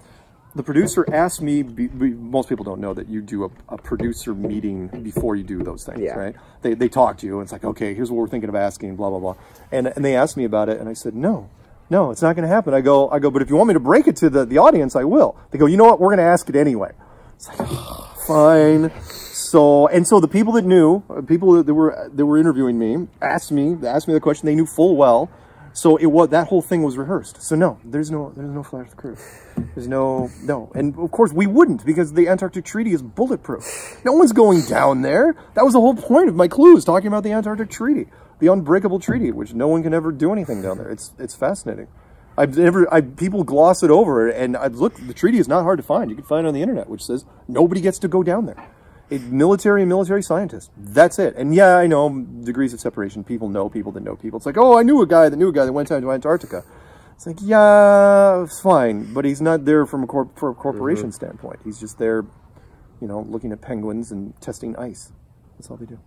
The producer asked me, most people don't know that you do a producer meeting before you do those things, right? They talk to you, and it's like, okay, here's what we're thinking of asking, blah, blah, blah. And they asked me about it, and I said, no, it's not going to happen. I go, but if you want me to break it to the audience, I will. They go, you know what, we're going to ask it anyway. It's like, oh, fine. So the people that knew, people that were interviewing me, asked me the question they knew full well. So that whole thing was rehearsed. So no, there's no Flat Earth cruise. There's no, and of course we wouldn't, because the Antarctic Treaty is bulletproof. No one's going down there. That was the whole point of my clues, talking about the Antarctic Treaty, the unbreakable treaty, which no one can ever do anything down there. It's fascinating. People gloss it over, and look, the treaty is not hard to find. You can find it on the internet, which says nobody gets to go down there. Military scientists. That's it. And yeah, I know degrees of separation. People know people that know people. It's like, oh, I knew a guy that went down to Antarctica. It's like, yeah, it's fine, but he's not there from for a corporation standpoint. He's just there, looking at penguins and testing ice. That's all they do.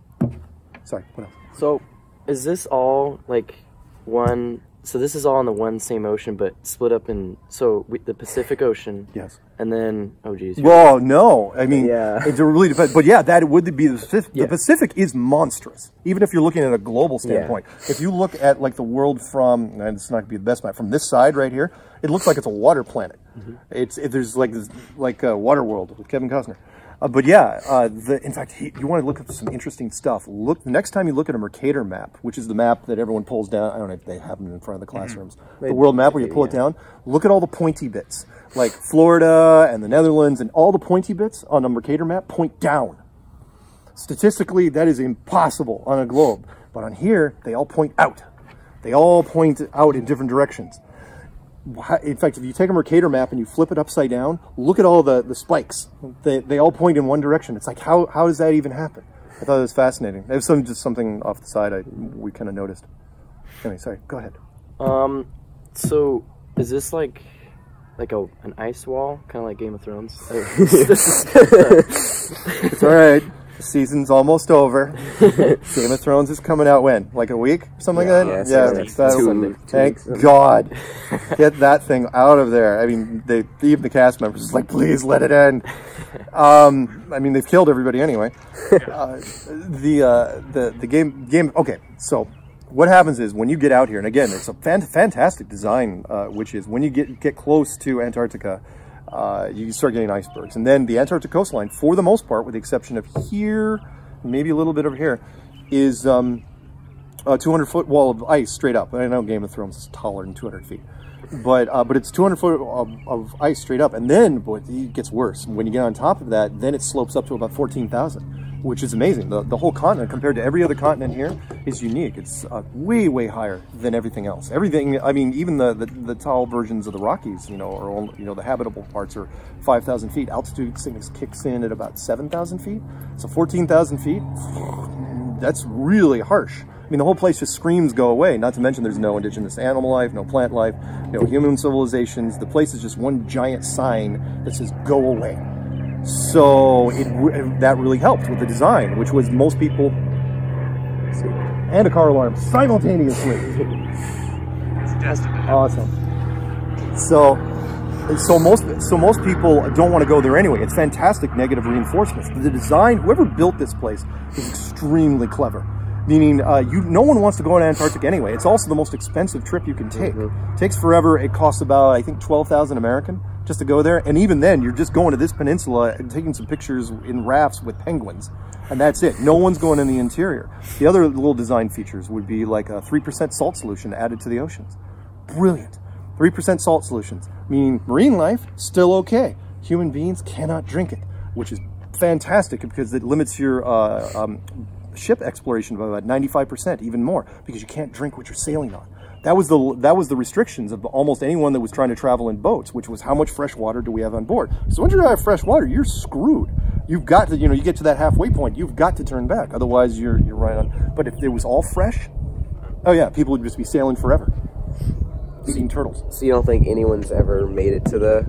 Sorry, what else? So, is this all like one So this is all in the one same ocean, but split up in the Pacific Ocean. Yes. And then, oh geez. Well, no, I mean, Yeah. it really depends. But yeah, that would be the Pacific. Yeah. The Pacific is monstrous, even if you're looking at a global standpoint. If you look at like the world from, and it's not gonna be the best map, from this side right here, it looks like it's a water planet. There's like this, like Water World with Kevin Costner. But yeah, in fact, you want to look at some interesting stuff. Look, the next time you look at a Mercator map, which is the map that everyone pulls down. I don't know if they have them in front of the classrooms. The world map where you pull it down. Look at all the pointy bits, like Florida and the Netherlands, and all the pointy bits on a Mercator map point down. Statistically, that is impossible on a globe. But on here, they all point out. They all point out in different directions. In fact, if you take a Mercator map and you flip it upside down, look at all the spikes. They all point in one direction. It's like, how does that even happen? I thought it was fascinating. It was just something off the side we kind of noticed. Anyway, sorry, go ahead. So is this like an ice wall, kind of like Game of Thrones? It's all right. The season's almost over. Game of Thrones is coming out when? Like a week? Something like that? Yeah. Thank God. Get that thing out of there. I mean, even the cast members is like, please let it end. I mean, they've killed everybody anyway. The game. Okay, so what happens is when you get out here, and again, it's a fantastic design, which is when you get close to Antarctica, you start getting icebergs. And then the Antarctic coastline, for the most part, with the exception of here, maybe a little bit over here, is a 200-foot wall of ice straight up. I know Game of Thrones is taller than 200 feet. But it's 200 foot of ice straight up. And then, boy, it gets worse. When you get on top of that, then it slopes up to about 14,000, which is amazing. The whole continent, compared to every other continent here, is unique. It's way, way higher than everything else. Everything, I mean, even the tall versions of the Rockies, or the habitable parts are 5,000 feet. Altitude sickness kicks in at about 7,000 feet. So 14,000 feet, that's really harsh. I mean, the whole place just screams go away, not to mention there's no indigenous animal life, no plant life, no human civilizations. The place is just one giant sign that says go away. So that really helped with the design, which was most people, and a car alarm simultaneously. Awesome. So most people don't want to go there anyway. It's fantastic negative reinforcements. The design, whoever built this place is extremely clever. Meaning, no one wants to go to Antarctica anyway. It's also the most expensive trip you can take. It takes forever. It costs about, I think, 12,000 American just to go there. And even then, you're just going to this peninsula and taking some pictures in rafts with penguins. And that's it. No one's going in the interior. The other little design features would be like a 3% salt solution added to the oceans. Brilliant. 3% salt solutions. Meaning marine life, still okay. Human beings cannot drink it, which is fantastic because it limits your ship exploration by about 95%, even more, because you can't drink what you're sailing on. That was the restrictions of almost anyone that was trying to travel in boats, which was how much fresh water do we have on board. So once you have fresh water, you're screwed. You've got to, you get to that halfway point, you've got to turn back. Otherwise, you're right on. But if it was all fresh, oh yeah, people would just be sailing forever, eating turtles. So you don't think anyone's ever made it to the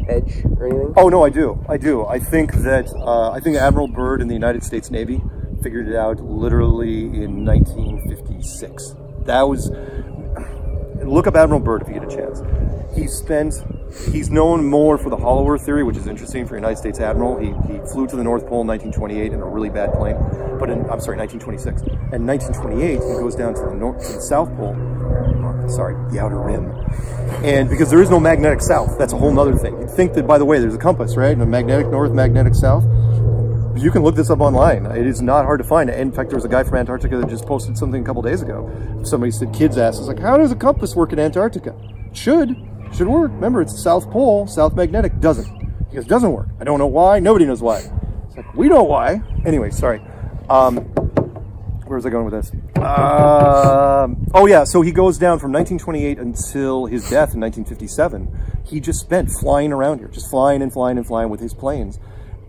edge or anything? Oh no, I do. I think that Admiral Byrd in the United States Navy figured it out literally in 1956. Look up Admiral Byrd if you get a chance. He's known more for the hollow earth theory, which is interesting for a United States Admiral. He flew to the North Pole in 1928 in a really bad plane, I'm sorry, 1926. In 1928, he goes down to the South Pole, the outer rim. And because there is no magnetic south, that's a whole nother thing. You'd think that, by the way, there's a compass, right? And a magnetic north, magnetic south. You can look this up online. It is not hard to find. In fact, there was a guy from Antarctica that just posted something a couple days ago. Somebody said, kids asked, it's like, how does a compass work in Antarctica? It should work. Remember, it's the South Pole, South magnetic, doesn't. He goes, doesn't work. I don't know why. Nobody knows why. It's like, we know why. Anyway, sorry. Where was I going with this? Oh yeah, so he goes down from 1928 until his death in 1957. He just spent flying around here, just flying and flying and flying with his planes.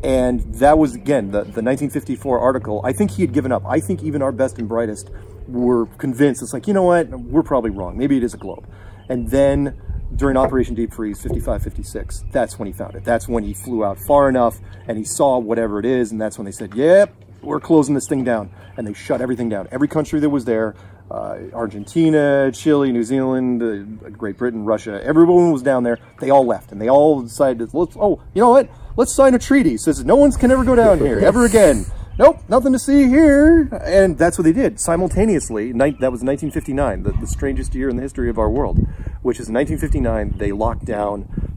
And that was, again, the 1954 article. I think he had given up. I think even our best and brightest were convinced. It's like, you know what? We're probably wrong. Maybe it is a globe. And then during Operation Deep Freeze, 55, 56, that's when he found it. That's when he flew out far enough and he saw whatever it is. And that's when they said, yep, we're closing this thing down. And they shut everything down. Every country that was there, Argentina, Chile, New Zealand, Great Britain, Russia. Everyone was down there. They all left, and they all decided, you know what? Let's sign a treaty. Says no one can ever go down here ever again. Nope, nothing to see here. And that's what they did simultaneously. That was 1959, the strangest year in the history of our world, which is 1959. They locked down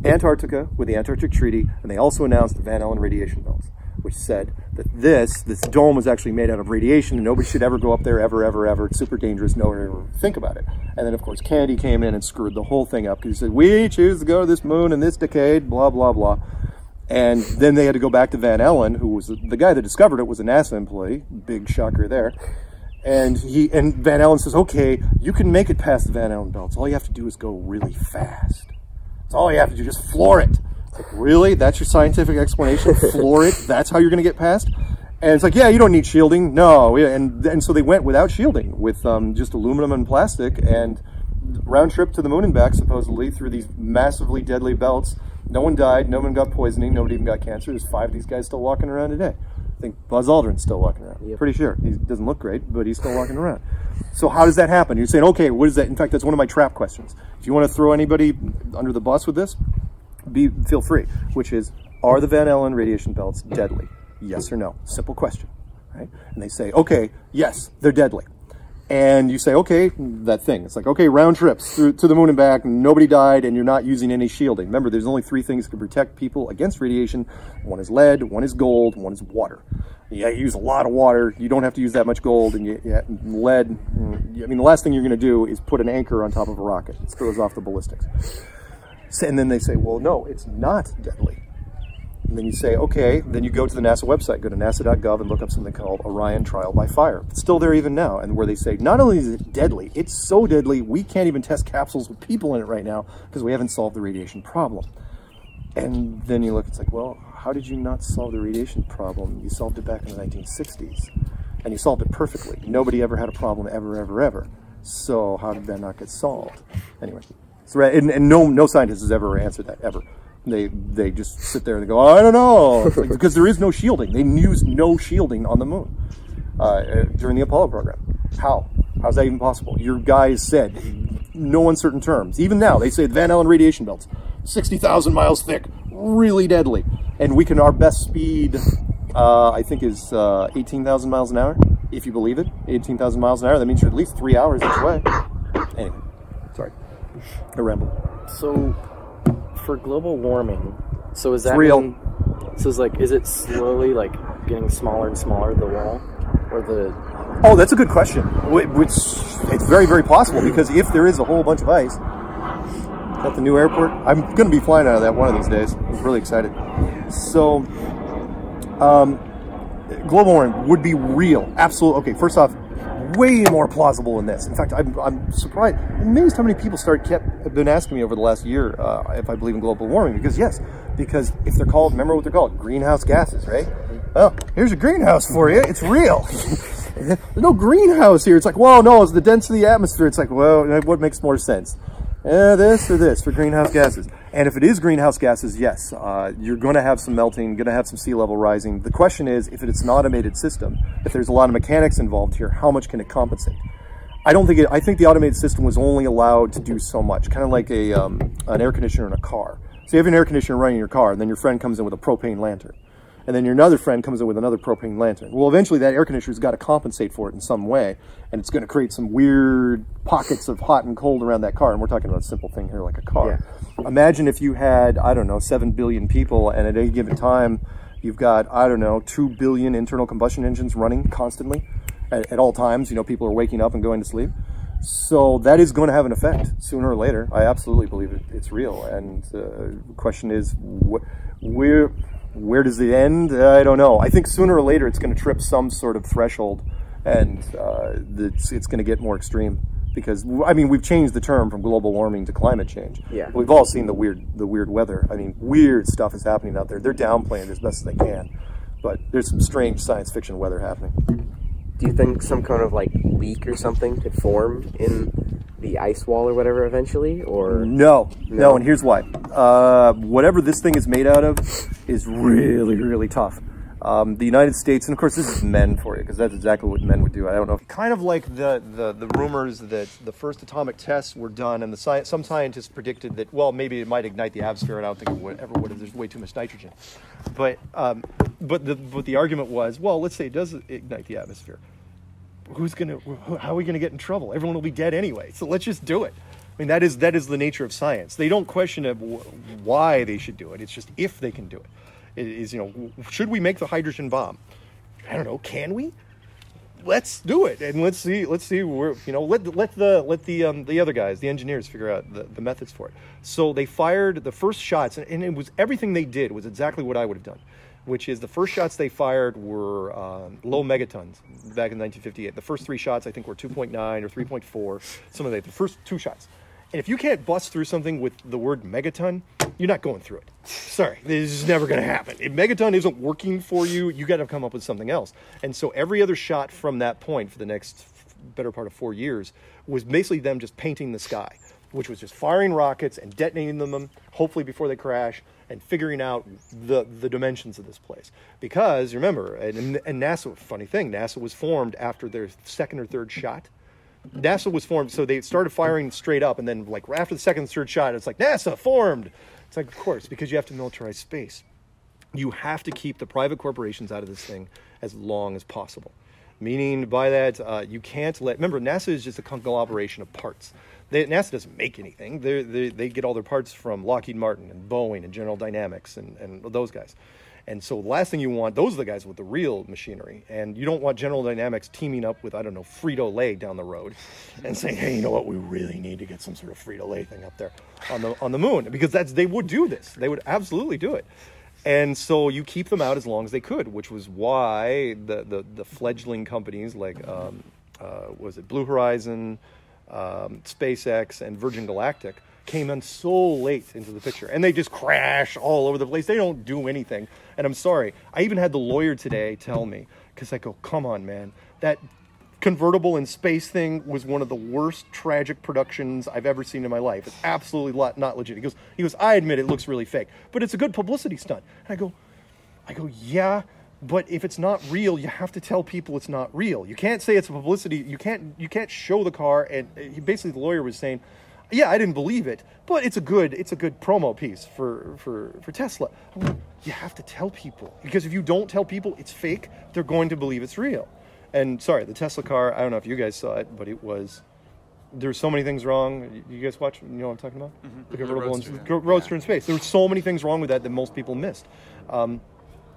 Antarctica with the Antarctic Treaty, and they also announced the Van Allen radiation belts, which said that this dome was actually made out of radiation, and nobody should ever go up there ever, ever, ever. It's super dangerous. No one ever think about it. And then, of course, Kennedy came in and screwed the whole thing up because he said, we choose to go to this moon in this decade, blah, blah, blah. And then they had to go back to Van Allen, who was the guy that discovered it was a NASA employee. Big shocker there. And Van Allen says, okay, you can make it past the Van Allen belts. All you have to do is go really fast. That's all you have to do, just floor it. It's like, really? That's your scientific explanation? Floor it? That's how you're going to get past? And it's like, yeah, you don't need shielding. No. And so they went without shielding, with just aluminum and plastic, and round trip to the moon and back, supposedly, through these massively deadly belts. No one died. No one got poisoning. Nobody even got cancer. There's 5 of these guys still walking around today. I think Buzz Aldrin's still walking around. Yep. Pretty sure. He doesn't look great, but he's still walking around. So how does that happen? You're saying, okay, what is that? In fact, that's one of my trap questions. If you want to throw anybody under the bus with this, feel free, which is, are the Van Allen radiation belts deadly? Yes or no? Simple question, right? And they say, okay, yes, they're deadly. And you say, okay, that thing. It's like, okay, round trips to the moon and back, nobody died, and you're not using any shielding. Remember, there's only 3 things that can protect people against radiation. One is lead, one is gold, one is water. You use a lot of water. You don't have to use that much gold, and lead. I mean, the last thing you're going to do is put an anchor on top of a rocket. It throws off the ballistics. And then they say, well, no, it's not deadly. And then you say, okay, then you go to the NASA website, go to nasa.gov and look up something called Orion Trial by Fire. It's still there even now, and where they say, not only is it deadly, it's so deadly, we can't even test capsules with people in it right now because we haven't solved the radiation problem. And then you look, it's like, well, how did you not solve the radiation problem? You solved it back in the 1960s, and you solved it perfectly. Nobody ever had a problem ever, ever, ever. So how did that not get solved? Anyway, so, and no scientist has ever answered that, ever. They just sit there and they go, I don't know, because there is no shielding. They used no shielding on the moon during the Apollo program. How's that even possible? Your guys said, no uncertain terms. Even now, they say the Van Allen radiation belts, 60,000 miles thick, really deadly. And we can, our best speed, I think, is 18,000 miles an hour, if you believe it. 18,000 miles an hour, that means you're at least 3 hours each way. Anyway, sorry, I rambled. So, for global warming, so is that it's real? So it's like, is it slowly like getting smaller and smaller, the wall, or the? Oh, that's a good question. Which it's very, very possible, because if there is a whole bunch of ice at the new airport, I'm going to be flying out of that one of these days. I'm really excited. So, global warming would be real. Absolutely. Okay, first off, way more plausible than this. In fact, I'm surprised, amazed how many people have been asking me over the last year if I believe in global warming. Because yes, because if they're called, remember what they're called, greenhouse gases, right? Well, here's a greenhouse for you. It's real. There's no greenhouse here. It's like, well, no, it's the density of the atmosphere. It's like, well, what makes more sense? This or this for greenhouse gases. And if it is greenhouse gases, yes, you're going to have some melting, going to have some sea level rising. The question is, if it's an automated system, if there's a lot of mechanics involved here, how much can it compensate? I think the automated system was only allowed to do so much, kind of like an air conditioner in a car. So you have an air conditioner running in your car, and then your friend comes in with a propane lantern. And then your other friend comes in with another propane lantern. Well, eventually that air conditioner's got to compensate for it in some way, and it's going to create some weird pockets of hot and cold around that car. And we're talking about a simple thing here like a car. Yeah. Imagine if you had, I don't know, 7 billion people, and at any given time you've got, I don't know, 2 billion internal combustion engines running constantly at all times. You know, people are waking up and going to sleep. So that is going to have an effect sooner or later. I absolutely believe it's real. And the question is, where does it end? I don't know. I think sooner or later it's going to trip some sort of threshold, and it's going to get more extreme. Because, I mean, we've changed the term from global warming to climate change. Yeah. We've all seen the weird weather. I mean, weird stuff is happening out there. They're downplaying it as best as they can, but there's some strange science fiction weather happening. Do you think some kind of like leak or something could form in the ice wall or whatever eventually, or no, and here's why. Whatever this thing is made out of is really, really tough. The United States, and of course this is men for you, because that's exactly what men would do. I don't know. If, kind of like the rumors that the first atomic tests were done, and some scientists predicted that, well, maybe it might ignite the atmosphere, and I don't think it ever would. There's way too much nitrogen. But the argument was, well, let's say it does ignite the atmosphere. How are we gonna get in trouble? Everyone will be dead anyway, so let's just do it. I mean, that is the nature of science. They don't question why they should do it. It's just if they can do it. It is, should we make the hydrogen bomb? I don't know. Can we? Let's do it, and let's see where, let the other guys, the engineers, figure out the methods for it. So they fired the first shots, and it was everything they did was exactly what I would have done, which is the first shots they fired were low megatons back in 1958. The first 3 shots I think were 2.9 or 3.4, something like that. The first 2 shots. And if you can't bust through something with the word megaton, you're not going through it. Sorry, this is never going to happen. If megaton isn't working for you, you got to come up with something else. And so every other shot from that point for the next better part of 4 years was basically them just painting the sky, which was just firing rockets and detonating them, hopefully before they crash, and figuring out the dimensions of this place. Because, remember, and NASA, funny thing, NASA was formed after their second or third shot. NASA was formed, so they started firing straight up, and then like after the second and third shot, it's like, NASA formed. It's like, of course, because you have to militarize space. You have to keep the private corporations out of this thing as long as possible. Meaning by that, you can't remember, NASA is just a conglomeration of parts. NASA doesn't make anything. They get all their parts from Lockheed Martin and Boeing and General Dynamics and those guys. And so the last thing you want, those are the guys with the real machinery. And you don't want General Dynamics teaming up with, I don't know, Frito-Lay down the road and saying, hey, you know what, we really need to get some sort of Frito-Lay thing up there on the moon. Because they would do this. They would absolutely do it. And so you keep them out as long as they could, which was why the fledgling companies like, was it Blue Horizon, SpaceX, and Virgin Galactic came in so late into the picture, and they just crash all over the place. They don't do anything. And I'm sorry, I even had the lawyer today tell me, because I go, come on, man, that convertible in space thing was one of the worst tragic productions I've ever seen in my life. It's absolutely not legit. He goes, I admit it looks really fake, but it's a good publicity stunt. And I go, yeah, but if it's not real, you have to tell people it's not real. You can't say it's a publicity. You can't show the car. And basically, the lawyer was saying, yeah, I didn't believe it, but it's a good promo piece for Tesla. I'm like, you have to tell people, because if you don't tell people it's fake, they're going to believe it's real. And sorry, the Tesla car, I don't know if you guys saw it, but there's so many things wrong. You guys watch, you know what I'm talking about? Mm-hmm. The convertible Roadster in space. There were so many things wrong with that most people missed.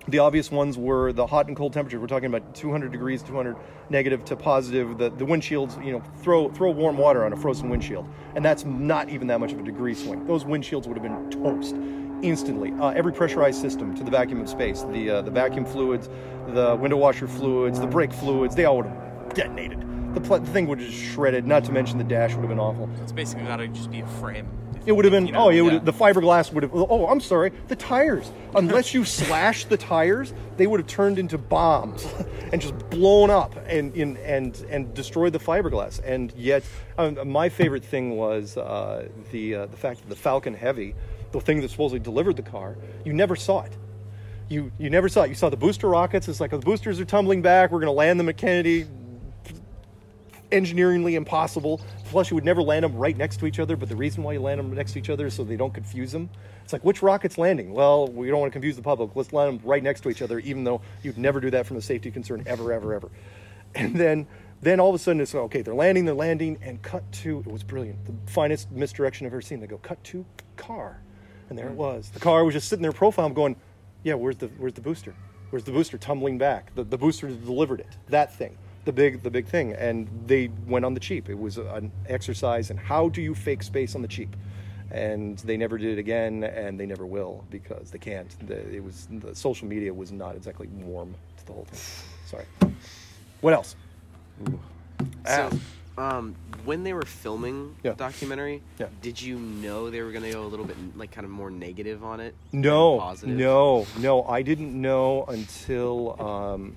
The obvious ones were the hot and cold temperature. We're talking about 200 degrees, 200 negative to positive. The windshields, throw warm water on a frozen windshield, and that's not even that much of a degree swing. Those windshields would have been toast instantly. Every pressurized system to the vacuum of space, the vacuum fluids, the window washer fluids, the brake fluids, they all would have detonated. The thing would have just shredded, not to mention the dash would have been awful. It's basically got to just be a frame. It would have been, the fiberglass would have, I'm sorry, the tires. Unless you slash the tires, they would have turned into bombs and just blown up and destroyed the fiberglass. And yet, my favorite thing was the fact that the Falcon Heavy, the thing that supposedly delivered the car, you never saw it. You never saw it. You saw the booster rockets. It's like, the boosters are tumbling back. We're going to land them at Kennedy. Engineeringly impossible. Plus, you would never land them right next to each other, but the reason why you land them next to each other is so they don't confuse them. It's like, which rocket's landing? Well, we don't want to confuse the public. Let's land them right next to each other, even though you'd never do that from a safety concern ever, ever, ever. And then all of a sudden it's, okay, they're landing, and cut to, it was brilliant. The finest misdirection I've ever seen. They go, cut to car. And there it was. The car was just sitting there profile going, yeah, where's the booster? Where's the booster tumbling back? The booster delivered it. That thing. The big thing, and they went on the cheap. It was an exercise in how do you fake space on the cheap, and they never did it again, and they never will, because they can't. The social media was not exactly warm to the whole thing. Sorry. What else? So, when they were filming the documentary, did you know they were going to go a little bit like kind of more negative on it? No, positive? No, I didn't know until.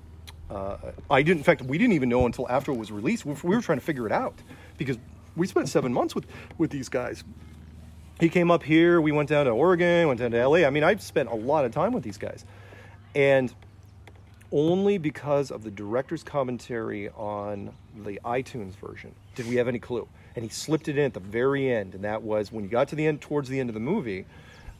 We didn't even know until after it was released. We were trying to figure it out, because we spent 7 months with these guys. He came up here. We went down to Oregon, went down to LA. I mean, I've spent a lot of time with these guys. And only because of the director's commentary on the iTunes version did we have any clue. And he slipped it in at the very end, and that was when you got to the end, towards the end of the movie,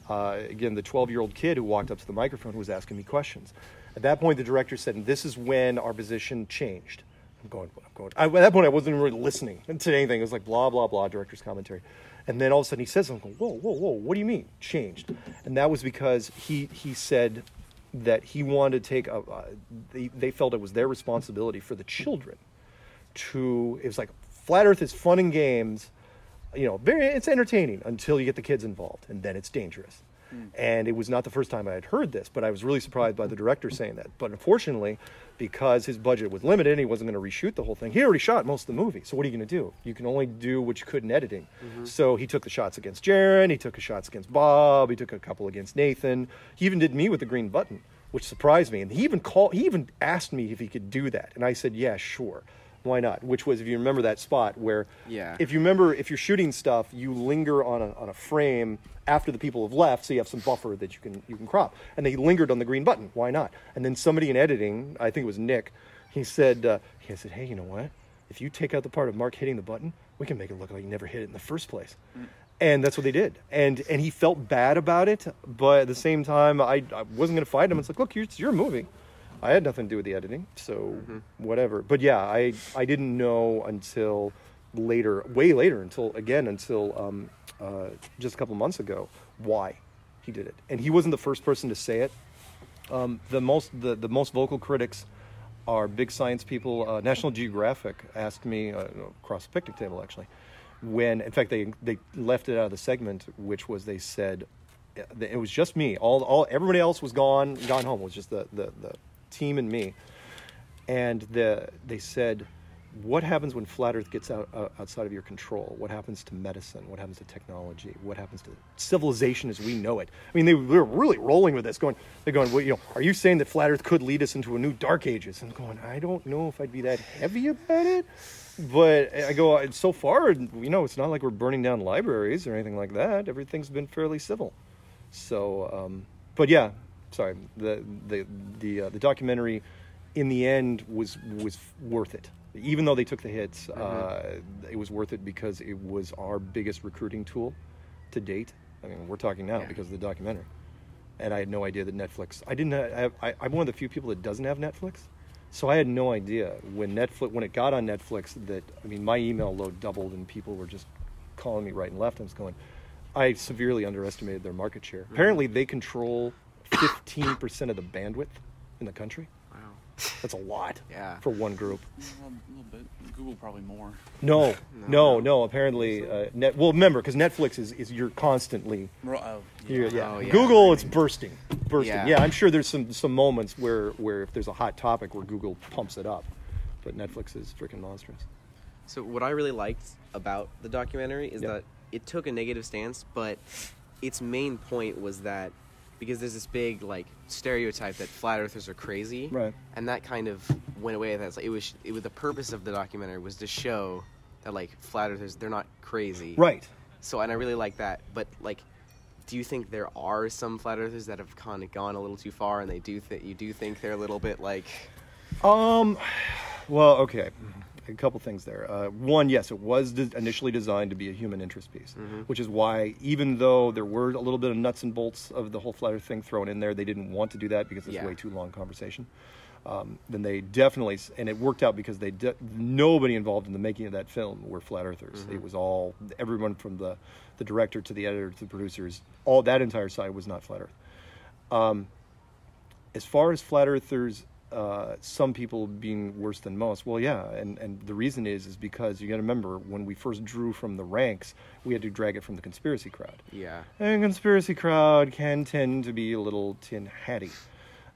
again, the 12-year-old kid who walked up to the microphone was asking me questions. At that point, the director said, and this is when our position changed. At that point, I wasn't really listening to anything. It was like blah, blah, blah, director's commentary. And then all of a sudden he says something, whoa, what do you mean, changed? And that was because he said that he wanted to take, they felt it was their responsibility for the children to, it was like, Flat Earth is fun and games, it's entertaining until you get the kids involved, and then it's dangerous. And it was not the first time I had heard this, but I was really surprised by the director saying that. But unfortunately, because his budget was limited and he wasn't going to reshoot the whole thing, he already shot most of the movie. So what are you going to do? You can only do what you could in editing. So he took the shots against Jaron, he took the shots against Bob, he took a couple against Nathan. He even did me with the green button, which surprised me. And he even asked me if he could do that. And I said, yeah, sure. Why not? Which was, if you remember that spot where, if you're shooting stuff, you linger on a frame after the people have left, so you have some buffer that you can crop. And they lingered on the green button. Why not? And then somebody in editing, I think it was Nick, he said, hey, you know what? If you take out the part of Mark hitting the button, we can make it look like he never hit it in the first place. And that's what they did. And he felt bad about it, but at the same time, I wasn't going to fight him. It's like, look, it's your movie. I had nothing to do with the editing, so whatever. But yeah, I didn't know until later, way later, until just a couple months ago, why he did it. And he wasn't the first person to say it. The most vocal critics are big science people. National Geographic asked me across the picnic table, actually, when in fact they left it out of the segment, which was they said it was just me. All everybody else was gone home. It was just the team and me, and they said, what happens when Flat Earth gets outside of your control? What happens to medicine? What happens to technology? What happens to civilization as we know it? I mean, they were really rolling with this, they're going, well, are you saying that Flat Earth could lead us into a new dark ages? And I'm going, I don't know if I'd be that heavy about it, but I go, so far, it's not like we're burning down libraries or anything like that. Everything's been fairly civil. So, but yeah. Sorry, the documentary, in the end, was worth it. Even though they took the hits, it was worth it because it was our biggest recruiting tool to date. I mean, we're talking now because of the documentary. And I had no idea that Netflix. I'm one of the few people that doesn't have Netflix, so I had no idea when it got on Netflix that my email load doubled and people were just calling me right and left. I was going, I severely underestimated their market share. Apparently, they control 15% of the bandwidth in the country. Wow. That's a lot for one group. A little bit. Google probably more. No. Apparently, remember, because Netflix is you're constantly. Google, it's bursting. Yeah, I'm sure there's some moments where if there's a hot topic where Google pumps it up, but Netflix is freaking monstrous. So what I really liked about the documentary is that it took a negative stance, but its main point was that because there's this big stereotype that flat earthers are crazy, right? And that kind of went away. That's it was the purpose of the documentary was to show that flat earthers, they're not crazy, right? So, and I really like that. But do you think there are some flat earthers that have kind of gone a little too far, and you do think they're a little bit Well, okay. A couple things there. One, yes, it was initially designed to be a human interest piece, which is why, even though there were a little bit of nuts and bolts of the whole flat earth thing thrown in there, they didn't want to do that because it's way too long conversation. Then they definitely, and it worked out because nobody involved in the making of that film were flat earthers. It was everyone from the director to the editor to the producers, all that entire side was not flat earth. As far as flat earthers, some people being worse than most. Well, yeah, and the reason is because you got to remember when we first drew from the ranks, we had to drag it from the conspiracy crowd. Yeah, and conspiracy crowd can tend to be a little tin-hatty,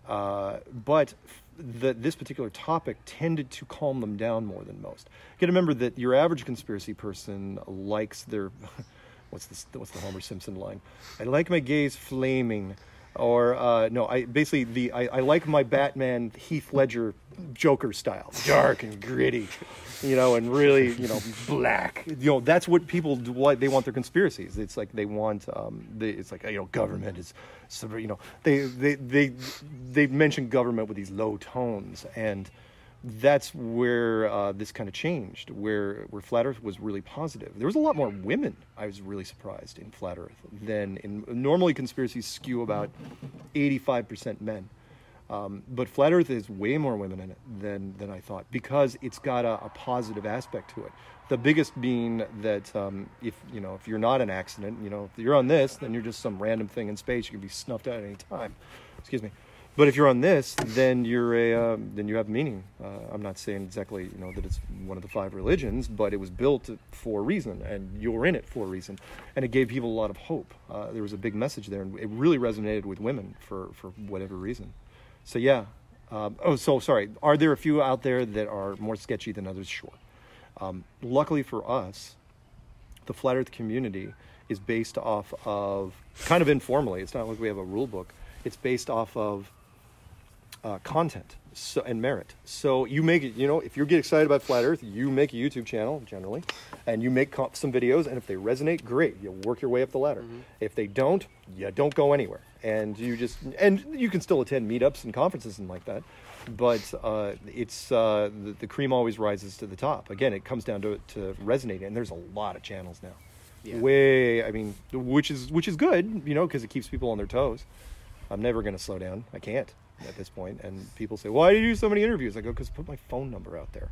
but this particular topic tended to calm them down more than most. You got to remember that your average conspiracy person likes their what's the Homer Simpson line? I like my gays flaming. Or I like my Batman Heath Ledger Joker style, dark and gritty, and really, black. That's what people do. What they want their conspiracies. It's like they want. It's like government is, they mention government with these low tones, and that's where this kind of changed. Where Flat Earth was really positive. There was a lot more women. I was really surprised in Flat Earth than in normally conspiracies skew about 85% men. But Flat Earth is way more women in it than I thought, because it's got a positive aspect to it. The biggest being that if you're not an accident, if you're on this, then you're just some random thing in space. You can be snuffed out at any time. Excuse me. But if you're on this, then then you have meaning. I'm not saying exactly that it's one of the 5 religions, but it was built for a reason, and you're in it for a reason, and it gave people a lot of hope. There was a big message there, and it really resonated with women for whatever reason. So yeah. Sorry. Are there a few out there that are more sketchy than others? Sure. Luckily for us, the Flat Earth community is based off of, kind of informally, it's not like we have a rule book, it's based off of content and merit. So you make it, if you get excited about Flat Earth, you make a YouTube channel generally, and you make some videos, and if they resonate, great. You work your way up the ladder. Mm-hmm. If they don't, you don't go anywhere. And you can still attend meetups and conferences and like that, but it's the cream always rises to the top. Again, it comes down to resonating, and there's a lot of channels now. Yeah. Which is good, because it keeps people on their toes. I'm never going to slow down. I can't at this point. And people say, "Why do you do so many interviews?" I go, "Because put my phone number out there."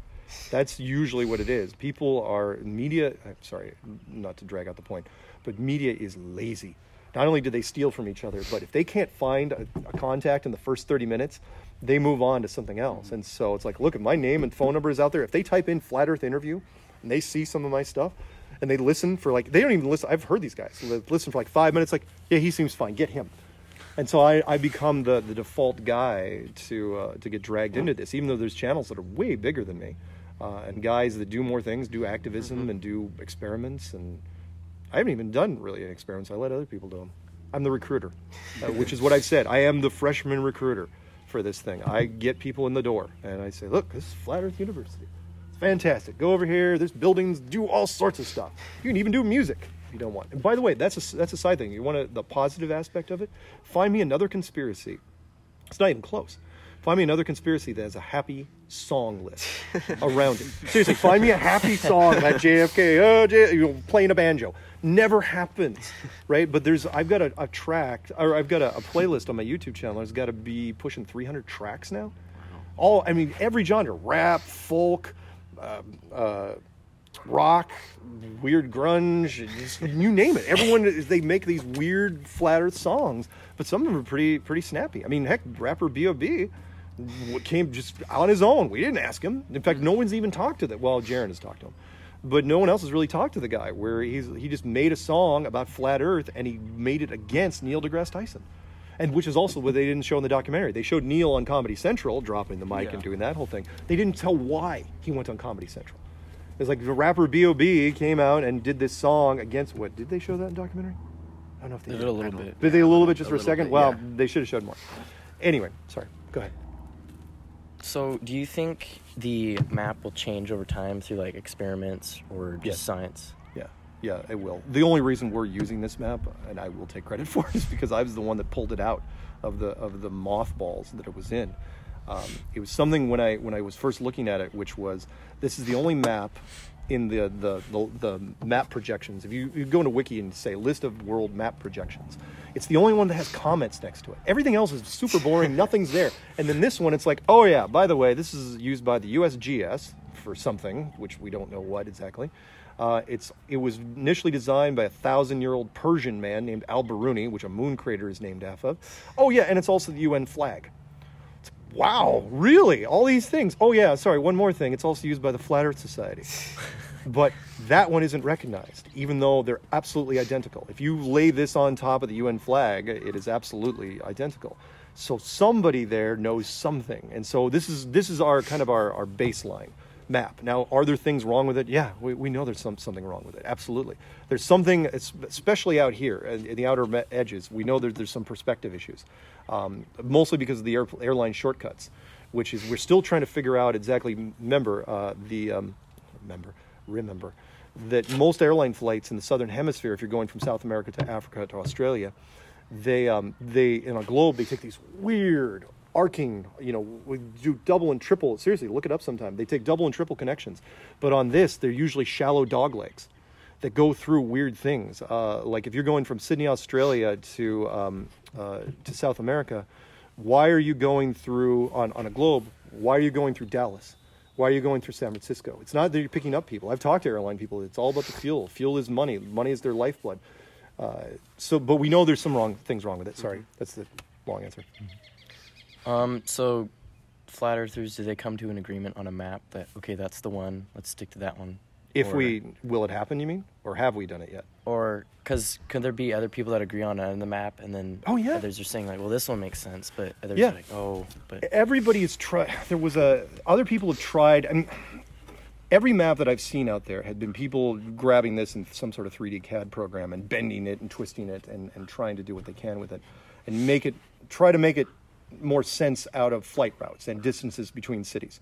That's usually what it is. People are media. Sorry, not to drag out the point, but media is lazy. Not only do they steal from each other, but if they can't find a contact in the first 30 minutes, they move on to something else. And so it's like, look, if my name and phone number is out there, if they type in Flat Earth interview and they see some of my stuff and they listen for they don't even listen. I've heard these guys listen for 5 minutes, like, yeah, he seems fine, get him. And so I become the default guy to get dragged into this, even though there's channels that are way bigger than me, and guys that do more things, do activism and do experiments. And I haven't even done really any experiments. I let other people do them. I'm the recruiter, which is what I've said. I am the freshman recruiter for this thing. I get people in the door, and I say, look, this is Flat Earth University. It's fantastic. Go over here. There's buildings. Do all sorts of stuff. You can even do music if you don't want. And by the way, that's a side thing. You want the positive aspect of it? Find me another conspiracy. It's not even close. Find me another conspiracy that has a happy song list around it. Seriously, find me a happy song about JFK, playing a banjo. Never happens, right? But I've got a track, or I've got a playlist on my YouTube channel. It's got to be pushing 300 tracks now. Every genre: rap, folk, rock, weird grunge, just, you name it. They make these weird Flat Earth songs, but some of them are pretty snappy. Heck, rapper B.O.B. came just on his own. We didn't ask him. In fact, no one's even talked to that. Well, Jaron has talked to him, but no one else has really talked to the guy. Where he just made a song about Flat Earth, and he made it against Neil deGrasse Tyson, and which is also what they didn't show in the documentary. They showed Neil on Comedy Central dropping the mic and doing that whole thing. They didn't tell why he went on Comedy Central. It's like the rapper B.O.B. came out and did this song against what? Did they show that in the documentary? I don't know if they did. A little bit. Did they a little bit just for a second? Bit, well, they should have showed more. Anyway, sorry. Go ahead. So, do you think the map will change over time through experiments or just science? Yeah, it will. The only reason we're using this map, and I will take credit for it, is because I was the one that pulled it out of the mothballs that it was in. It was something when I was first looking at it, which was, this is the only map in the map projections. If you go into Wiki and say list of world map projections, it's the only one that has comments next to it. Everything else is super boring. Nothing's there. And then this one, it's like, oh yeah, by the way, this is used by the USGS for something, which we don't know what exactly. It was initially designed by a 1,000-year-old Persian man named Al-Biruni, which a moon crater is named after. Oh yeah, and it's also the UN flag. Wow, really? All these things. Oh yeah, sorry, one more thing. It's also used by the Flat Earth Society. But that one isn't recognized, even though they're absolutely identical. If you lay this on top of the UN flag, it is absolutely identical. So somebody there knows something. And so this is our kind of our baseline map. Now, are there things wrong with it? Yeah, we know there's something wrong with it. Absolutely. There's something, especially out here in the outer edges, we know there's some perspective issues, mostly because of the airline shortcuts. which is we're still trying to figure out exactly. Remember that most airline flights in the southern hemisphere, if you're going from South America to Africa to Australia, they in a globe they take these weird arcing, we do double and triple. Seriously, look it up sometime. They take double and triple connections, but on this they're usually shallow dog legs that go through weird things. Like if you're going from Sydney, Australia to South America, why are you going through on a globe? Why are you going through Dallas? Why are you going through San Francisco? It's not that you're picking up people. I've talked to airline people. It's all about the fuel. Fuel is money. Money is their lifeblood. But we know there's some things wrong with it. Sorry, that's the long answer. So flat earthers, do they come to an agreement on a map that, okay, that's the one, let's stick to that one? Will it happen, you mean? Or have we done it yet? Or, because could there be other people that agree on it on the map, and then others are saying, like, well, this one makes sense, but others are like, oh, but... Everybody has tried, other people have tried, I mean, every map that I've seen out there had been people grabbing this in some sort of 3D CAD program and bending it and twisting it and trying to do what they can with it and try to make it more sense out of flight routes and distances between cities.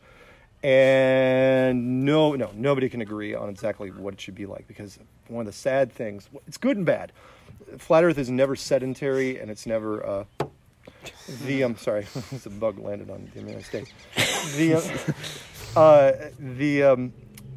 And nobody can agree on exactly what it should be like, because one of the sad things, it's good and bad. Flat Earth is never sedentary, and it's never sorry, it's a bug landed on the United States.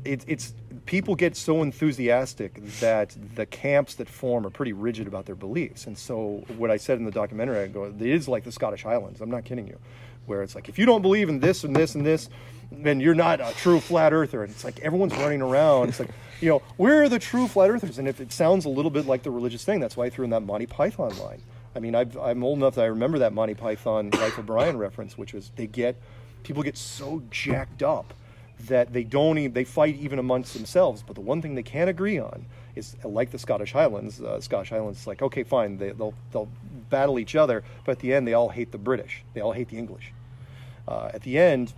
It's people get so enthusiastic that the camps that form are pretty rigid about their beliefs. And so what I said in the documentary, I go, it is like the Scottish Highlands. I'm not kidding you, where it's like, if you don't believe in this and this and this, then you're not a true flat earther. And it's like everyone's running around. It's like, we're the true flat earthers. And if it sounds a little bit like the religious thing, that's why I threw in that Monty Python line. I mean, I'm old enough that I remember that Monty Python Life of Brian reference, which was people get so jacked up that they fight even amongst themselves. But the one thing they can't agree on is, like the Scottish Highlands. Scottish Highlands is like, okay, fine, they'll battle each other, but at the end they all hate the British. They all hate the English. At the end,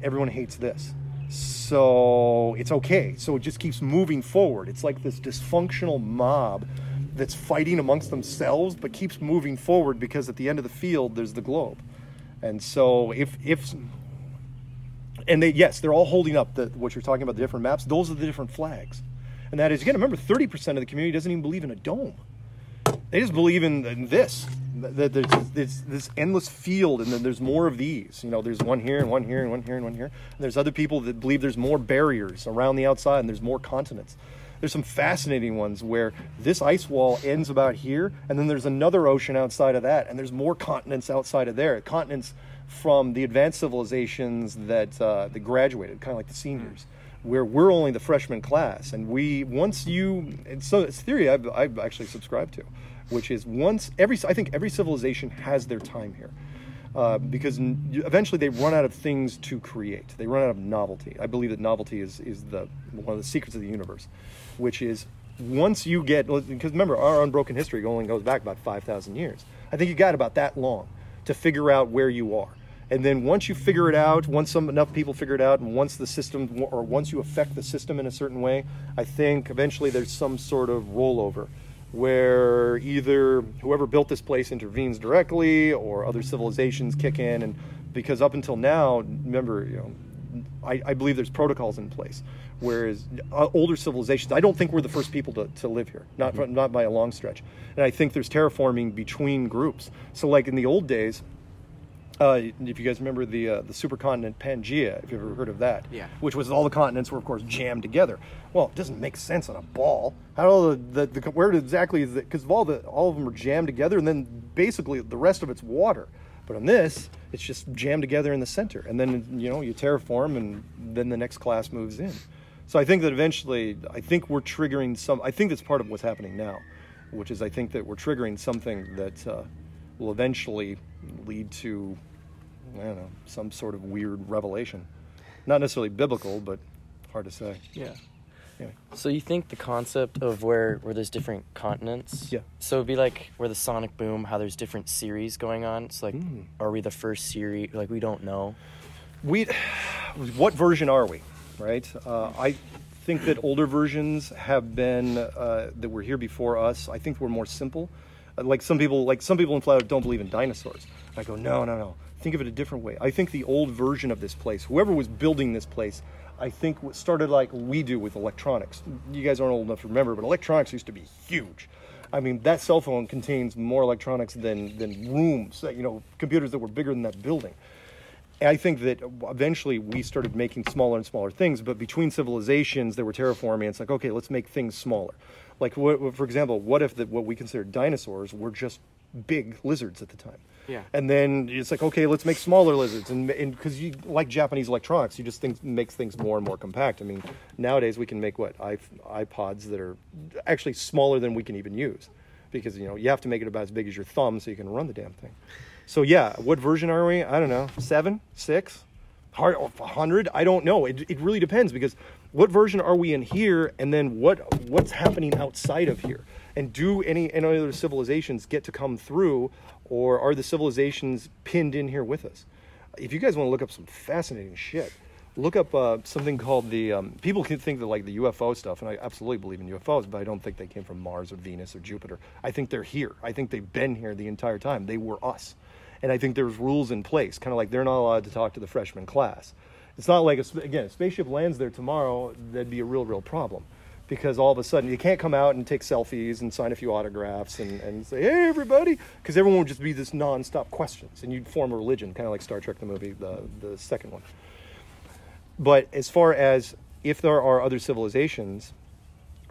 everyone hates this. So it's okay. So it just keeps moving forward. It's like this dysfunctional mob that's fighting amongst themselves, but keeps moving forward, because at the end of the field, there's the globe. And so they're all holding up what you're talking about, the different maps. Those are the different flags. And that is, again, remember, 30% of the community doesn't even believe in a dome. They just believe in this. That there's this endless field, and then there's more of these. There's one here and one here and one here and one here. And there's other people that believe there's more barriers around the outside, and there's more continents. There's some fascinating ones where this ice wall ends about here, and then there's another ocean outside of that, and there's more continents outside of there. Continents from the advanced civilizations that graduated, kind of like the seniors, where we're only the freshman class. And so it's theory I've actually subscribed to, which is I think every civilization has their time here, because eventually they run out of things to create. They run out of novelty. I believe that novelty is one of the secrets of the universe, which is once you get, because remember, our unbroken history only goes back about 5,000 years. I think you got about that long to figure out where you are. And then once you figure it out, once enough people figure it out, and once you affect the system in a certain way, I think eventually there's some sort of rollover where either whoever built this place intervenes directly, or other civilizations kick in. And because up until now, remember, I believe there's protocols in place, whereas older civilizations, I don't think we're the first people to live here, not by a long stretch. And I think there's terraforming between groups. So like in the old days, if you guys remember the supercontinent Pangea, if you've ever heard of that, which was all the continents were, of course, jammed together. Well, it doesn't make sense on a ball. How where exactly is it? Because all of them are jammed together, and then basically the rest of it's water. But on this, it's just jammed together in the center, and then you terraform, and then the next class moves in. So I think that eventually, we're triggering I think that's part of what's happening now, which is I think that we're triggering something that will eventually lead to, some sort of weird revelation. Not necessarily biblical, but hard to say. Yeah. Anyway. So you think the concept of where there's different continents? Yeah. So it'd be like where the sonic boom, how there's different series going on. It's like, are we the first series? Like, we don't know. What version are we, right? I think that older versions have been, that were here before us, I think were more simple. Like some people in Flat Earth don't believe in dinosaurs. I go, no. Think of it a different way. I think the old version of this place, whoever was building this place, I think started like we do with electronics. You guys aren't old enough to remember, but electronics used to be huge. I mean, that cell phone contains more electronics than rooms, computers that were bigger than that building. And I think that eventually we started making smaller and smaller things, but between civilizations, they were terraforming. It's like, okay, let's make things smaller. Like, for example, what if what we considered dinosaurs were just big lizards at the time? Yeah. And then it's like, okay, let's make smaller lizards. And because you like Japanese electronics, you just makes things more and more compact. I mean, nowadays we can make iPods that are actually smaller than we can even use, because you have to make it about as big as your thumb so you can run the damn thing. So yeah, what version are we? I don't know, 7, 6, 100? I don't know. It really depends, because what version are we in here, and then what's happening outside of here? And do any other civilizations get to come through, or are the civilizations pinned in here with us? If you guys want to look up some fascinating shit, look up something called the... people can think that like the UFO stuff, and I absolutely believe in UFOs, but I don't think they came from Mars or Venus or Jupiter. I think they're here. I think they've been here the entire time. They were us. And I think there's rules in place, kind of like they're not allowed to talk to the freshman class. It's not like, a spaceship lands there tomorrow, that'd be a real problem. Because all of a sudden, you can't come out and take selfies and sign a few autographs and say, hey, everybody, because everyone would just be this nonstop questions, and you'd form a religion, kind of like Star Trek, the movie, the second one. But as far as if there are other civilizations,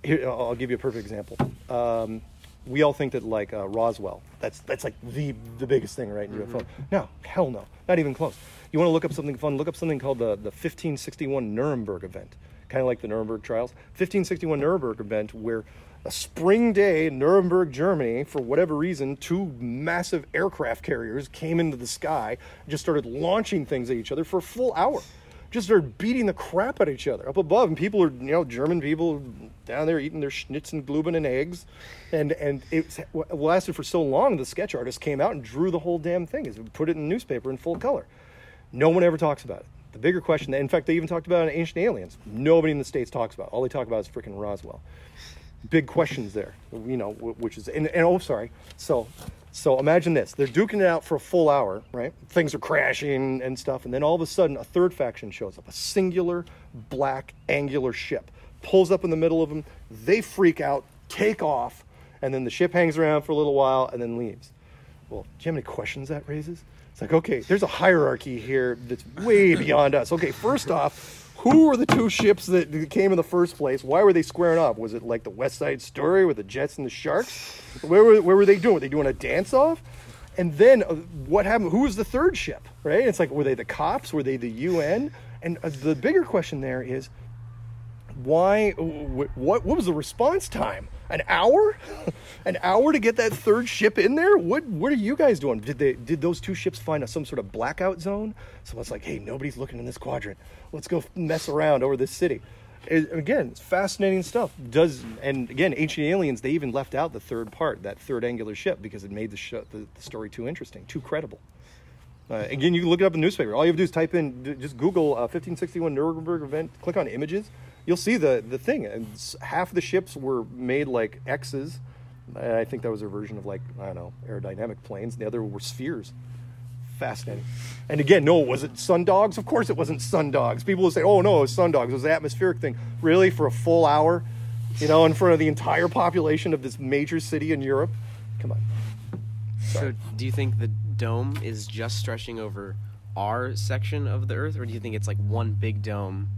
here, I'll give you a perfect example. We all think that like Roswell, that's like the biggest thing, right, in UFO. No, hell no, not even close. You want to look up something fun? Look up something called the 1561 Nuremberg event, kind of like the Nuremberg trials. 1561 Nuremberg event, where a spring day in Nuremberg, Germany, for whatever reason, 2 massive aircraft carriers came into the sky, just started launching things at each other for a full hour. Just started beating the crap out of each other up above, and people are, German people down there eating their Schnitzenblumen and eggs, and it lasted for so long. The sketch artist came out and drew the whole damn thing, put it in the newspaper in full color. No one ever talks about it. The bigger question, in fact, they even talked about it in Ancient Aliens. Nobody in the States talks about it. All they talk about is freaking Roswell. Big questions there, which is, So imagine this. They're duking it out for a full hour, right? Things are crashing and stuff. And then all of a sudden, a third faction shows up. A singular, black, angular ship. Pulls up in the middle of them. They freak out, take off. And then the ship hangs around for a little while and then leaves. Well, do you have any questions that raises? It's like, okay, there's a hierarchy here that's way beyond us. Okay, first off, who were the 2 ships that came in the first place? Why were they squaring off? Was it like the West Side Story with the Jets and the Sharks? Where were they doing? Were they doing a dance-off? And then what happened? Who was the third ship, right? It's like, were they the cops? Were they the UN? And the bigger question there is, why? What was the response time? An hour? An hour to get that third ship in there? What are you guys doing? Did those 2 ships find some sort of blackout zone? So it's like, hey, nobody's looking in this quadrant. Let's go mess around over this city. Again, it's fascinating stuff. And again, Ancient Aliens, they even left out the third part, that third angular ship, because it made the story too interesting, too credible. Again, you can look it up in the newspaper. All you have to do is type in, just Google 1561 Nuremberg event, click on images. You'll see the thing. And half the ships were made like X's. I think that was their version of, like, I don't know, aerodynamic planes. And the other were spheres. Fascinating. And again, no, was it sun dogs? Of course it wasn't sun dogs. People will say, oh no, it was sun dogs. It was an atmospheric thing. Really? For a full hour? In front of the entire population of this major city in Europe? Come on. Sorry. So do you think the dome is just stretching over our section of the Earth, or do you think it's like one big dome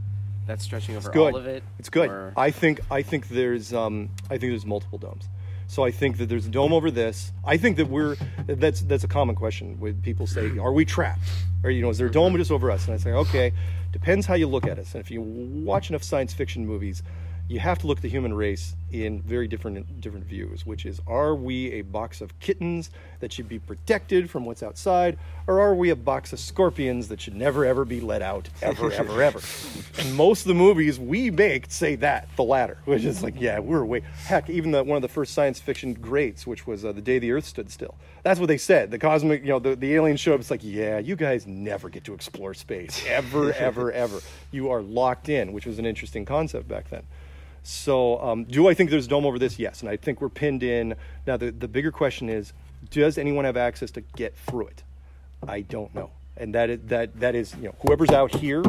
that's stretching over all of it? It's good. Or... I think there's multiple domes. So I think that there's a dome over this. I think that that's a common question when people say, are we trapped? Or, is there a dome just over us? And I say, okay, depends how you look at us. And if you watch enough science fiction movies, you have to look at the human race in very different views, which is, are we a box of kittens that should be protected from what's outside, or are we a box of scorpions that should never, ever be let out, ever, ever, ever? And most of the movies we make say that, the latter, which is like, yeah, we're way... Heck, even one of the first science fiction greats, which was The Day the Earth Stood Still. That's what they said. The cosmic, the aliens show up, it's like, yeah, you guys never get to explore space, ever, ever, ever. You are locked in, which was an interesting concept back then. So do I think there's a dome over this? Yes, and I think we're pinned in. Now the bigger question is, does anyone have access to get through it? I don't know, and that is whoever's out here,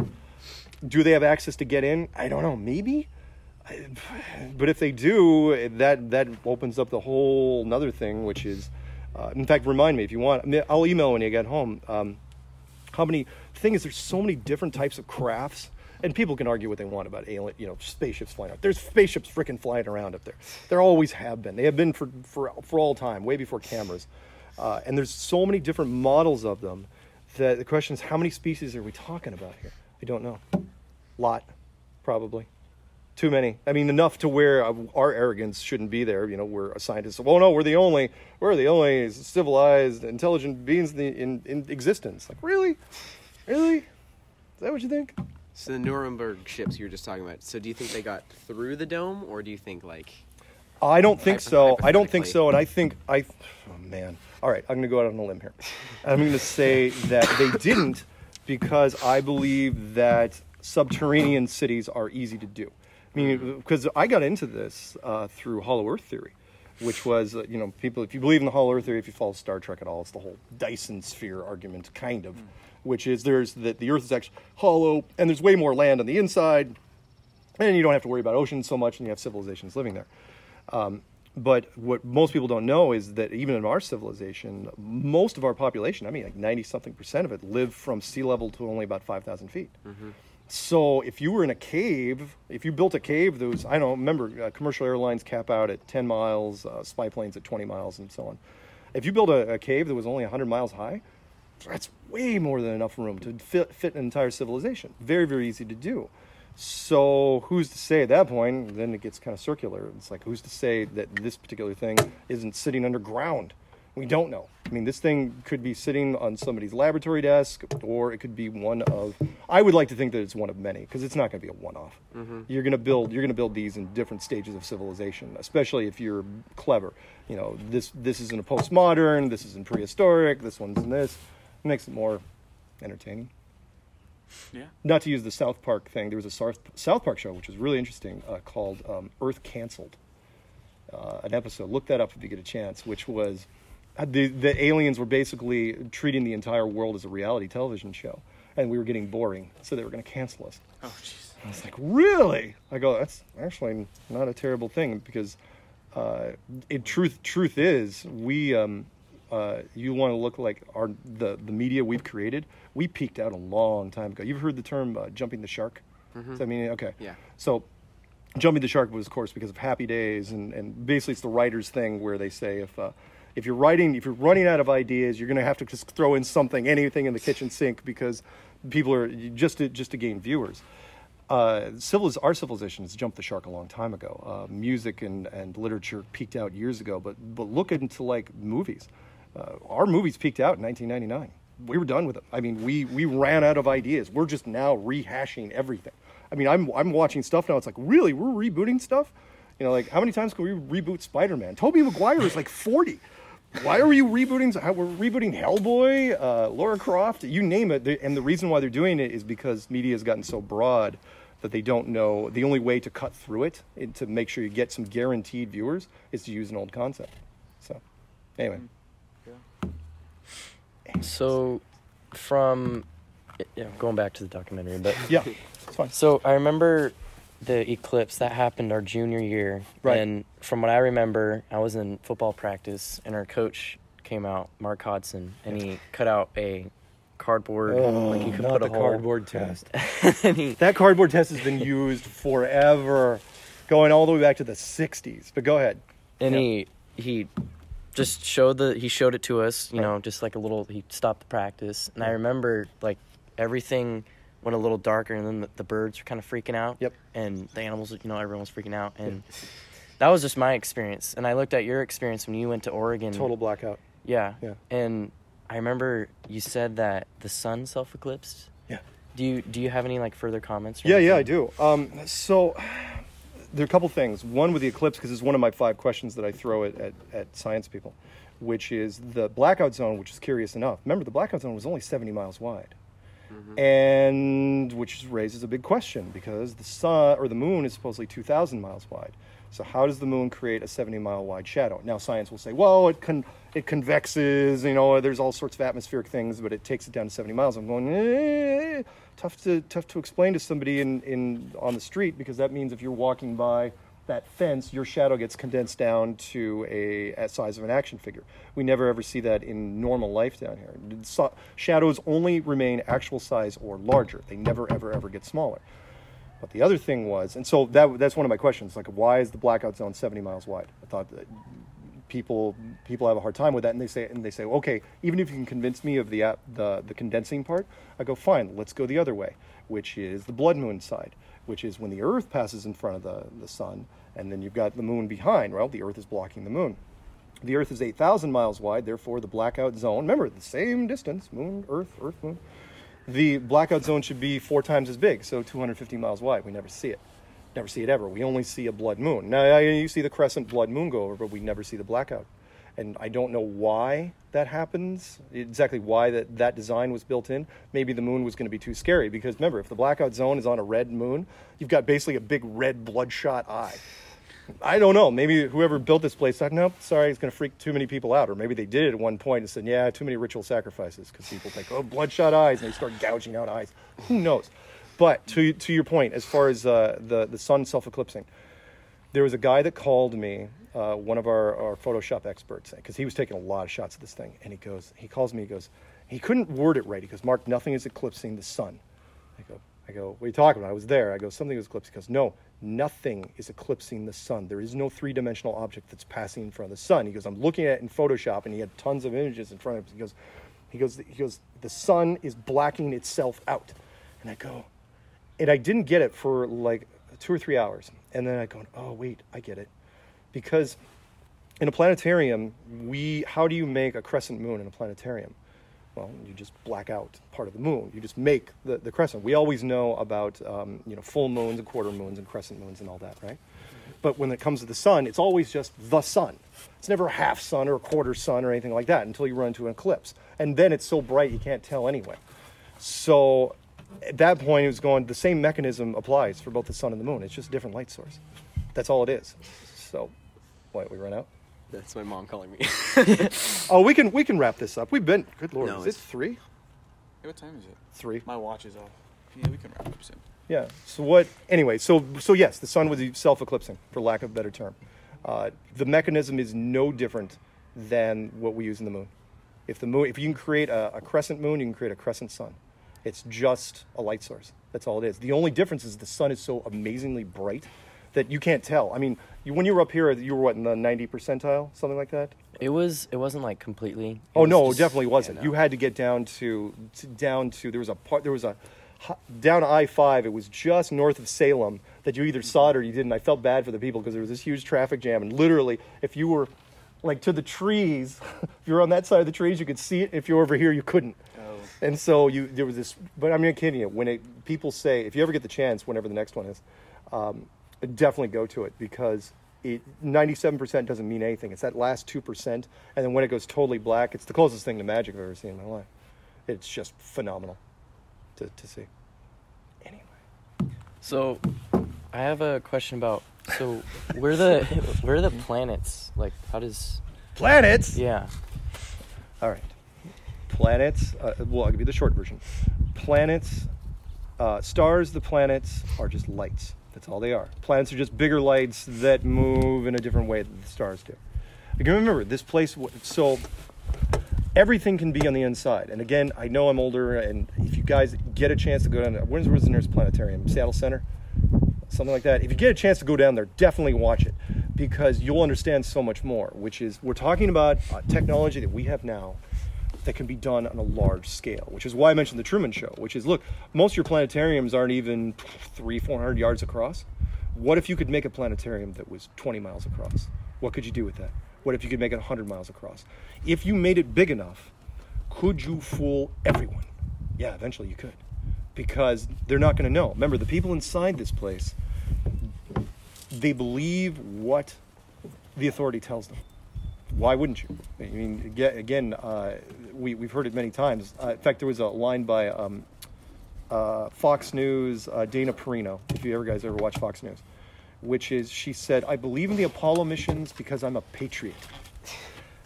do they have access to get in? I don't know, maybe. But if they do, that opens up the whole another thing, which is, in fact, remind me if you want. I mean, I'll email when you get home. How many? The thing is, there's so many different types of crafts, and people can argue what they want about alien, spaceships flying out. There's spaceships freaking flying around up there. There always have been. They have been for all time, way before cameras. And there's so many different models of them that the question is, how many species are we talking about here? I don't know. Lot, probably. Too many. I mean, enough to where our arrogance shouldn't be there. We're a scientist. Oh no, we're the only civilized, intelligent beings in existence. Like, really? Is that what you think? So the Nuremberg ships you were just talking about. So do you think they got through the dome, or do you think I don't think so. I don't think so. And oh man. All right, I'm going to go out on a limb here. I'm going to say that they didn't, because I believe that subterranean cities are easy to do. I mean, because I got into this through Hollow Earth theory, which was, people, if you believe in the Hollow Earth theory, if you follow Star Trek at all, it's the whole Dyson sphere argument, kind of, which is the Earth is actually hollow, and there's way more land on the inside, and you don't have to worry about oceans so much, and you have civilizations living there. But what most people don't know is that even in our civilization, most of our population, I mean, like 90-something% of it, live from sea level to only about 5,000 feet. Mm-hmm. So if you were in a cave, if you built a cave that was, I don't remember, commercial airlines cap out at 10 miles, spy planes at 20 miles, and so on. If you built a cave that was only 100 miles high, that's way more than enough room to fit an entire civilization. Very, very easy to do. So who's to say at that point, then it gets kind of circular. It's like, who's to say that this particular thing isn't sitting underground? We don't know. I mean, this thing could be sitting on somebody's laboratory desk, or it could be one of, I would like to think that it's one of many, because it's not going to be a one-off. Mm-hmm. You're going to build these in different stages of civilization, especially if you're clever. This isn't a postmodern, this isn't prehistoric, this one's in this. It makes it more entertaining. Yeah. Not to use the South Park thing, there was a South Park show, which was really interesting, called Earth Canceled. An episode, look that up if you get a chance, which was, the aliens were basically treating the entire world as a reality television show, and we were getting boring, so they were going to cancel us. Oh, jeez. I was like, really? I go, that's actually not a terrible thing, because truth is, we you want to look like the media we've created. We peaked out a long time ago. You've heard the term jumping the shark? Mm-hmm. Does that mean, okay. Yeah. So jumping the shark was, of course, because of Happy Days, and basically it's the writer's thing where they say if you're running out of ideas, you're going to have to just throw in anything in the kitchen sink, because people are just to gain viewers. Our civilization has jumped the shark a long time ago. Music and literature peaked out years ago, but look into like movies. Our movies peaked out in 1999. We were done with them. I mean, we ran out of ideas. We're just now rehashing everything. I mean, I'm watching stuff now. It's like, really, we're rebooting stuff? Like, how many times can we reboot Spider-Man? Tobey Maguire is like 40. Why are you rebooting? We're rebooting Hellboy, Lara Croft, you name it. And the reason why they're doing it is because media has gotten so broad that they don't know. The only way to cut through it, to make sure you get some guaranteed viewers, is to use an old concept. So, anyway. So, from going back to the documentary, but yeah, it's fine. So I remember the eclipse that happened our junior year, right? And from what I remember, I was in football practice, and our coach came out, Mark Hodson, and he cut out a cardboard. Like you could not put a the hole. Cardboard test. That cardboard test has been used forever, going all the way back to the '60s. But go ahead. And he just showed it to us, just like he stopped the practice. And I remember, like, everything went a little darker, and then the birds were kind of freaking out. Yep. And the animals, everyone was freaking out. And that was just my experience. And I looked at your experience when you went to Oregon. Total blackout. Yeah. And I remember you said that the sun self-eclipsed. Yeah. Do you have any, like, further comments? Yeah, I do. So there are a couple things. One with the eclipse, because it's one of my 5 questions that I throw at science people, which is the blackout zone, which is curious enough. Remember, the blackout zone was only 70 miles wide. and which raises a big question because the sun or the moon is supposedly 2,000 miles wide. So how does the moon create a 70-mile wide shadow? Now science will say, well, it convexes, there's all sorts of atmospheric things, but it takes it down to 70 miles. I'm going, tough to explain to somebody on the street, because that means if you're walking by that fence, your shadow gets condensed down to a size of an action figure. We never ever see that in normal life down here. Shadows only remain actual size or larger. They never ever get smaller. But the other thing was, and so that's one of my questions, like, why is the blackout zone 70 miles wide? I thought that people have a hard time with that, and they say, okay, even if you can convince me of the condensing part, I go, fine, let's go the other way, which is the blood moon side, which is when the Earth passes in front of the sun, and then you've got the moon behind. Well, the Earth is blocking the moon. The Earth is 8,000 miles wide, therefore the blackout zone, remember, the same distance, moon, Earth, moon. The blackout zone should be 4 times as big, so 250 miles wide. We never see it. Never see it ever. We only see a blood moon. Now, you see the crescent blood moon go over, but we never see the blackout. And I don't know why that happens, exactly why that design was built in. Maybe the moon was going to be too scary, because remember, if the blackout zone is on a red moon, you've got basically a big red bloodshot eye. I don't know. Maybe whoever built this place thought, nope, sorry, it's going to freak too many people out. Or maybe they did it at one point and said, yeah, too many ritual sacrifices, because people think, oh, bloodshot eyes, and they start gouging out eyes. Who knows? But to your point, as far as the sun self-eclipsing, there was a guy that called me, one of our Photoshop experts, because he was taking a lot of shots of this thing, and he calls me, he couldn't word it right. He goes, Mark, nothing is eclipsing the sun. I go, what are you talking about? I was there. I go, something was eclipsing. He goes, no, nothing is eclipsing the sun. There is no three-dimensional object that's passing in front of the sun. He goes, I'm looking at it in Photoshop, and he had tons of images in front of him. He goes, the sun is blacking itself out. And I go, and I didn't get it for like 2 or 3 hours. And then I go, oh, wait, I get it. Because in a planetarium, how do you make a crescent moon in a planetarium? Well, you just black out part of the moon. You just make the crescent. We always know about full moons and quarter moons and crescent moons and all that, right? But when it comes to the sun, it's always just the sun. It's never a half sun or a quarter sun or anything like that until you run into an eclipse. And then it's so bright you can't tell anyway. So at that point, it was going, the same mechanism applies for both the sun and the moon. It's just a different light source. That's all it is. So, what, we run out? That's my mom calling me. Oh, we can wrap this up. We've been, good Lord, No, is it 3? Hey, what time is it? 3. My watch is off. Yeah, we can wrap up soon. Yeah. So yes, the sun was self-eclipsing, for lack of a better term. The mechanism is no different than what we use in the moon. If you can create a crescent moon, you can create a crescent sun. It's just a light source. That's all it is. The only difference is the sun is so amazingly bright that you can't tell. I mean, when you were up here, you were what, in the 90 percentile, something like that? It wasn't like completely. It definitely wasn't. Yeah, no. You had to get down to down I-5, it was just north of Salem that you either saw it or you didn't. I felt bad for the people because there was this huge traffic jam, and literally, if you were like to the trees, if you were on that side of the trees, you could see it. If you were over here, you couldn't. Oh. And so there was this, but I'm not kidding you. People say, if you ever get the chance, whenever the next one is, definitely go to it, because 97% doesn't mean anything. It's that last 2%, and then when it goes totally black, it's the closest thing to magic I've ever seen in my life. It's just phenomenal to see. Anyway. So, I have a question about, so where are the planets? Like, how does... Planets? Yeah. All right. Planets, well, I'll give you the short version. Planets, stars, the planets are just lights. That's all they are. Planets are just bigger lights that move in a different way than the stars do. You can remember, this place, so everything can be on the inside. And again, I know I'm older, and if you guys get a chance to go down there, where's the nearest planetarium? Seattle Center? Something like that. If you get a chance to go down there, definitely watch it, because you'll understand so much more, which is, we're talking about technology that we have now that can be done on a large scale, which is why I mentioned the Truman Show, which is, look, most of your planetariums aren't even 300-400 yards across. What if you could make a planetarium that was 20 miles across? What could you do with that? What if you could make it 100 miles across? If you made it big enough, could you fool everyone? Yeah, eventually you could, because they're not going to know. Remember, the people inside this place, they believe what the authority tells them. Why wouldn't you? I mean, again, we've heard it many times. In fact, there was a line by Fox News, Dana Perino, if you guys ever watch Fox News, which is, she said, I believe in the Apollo missions because I'm a patriot.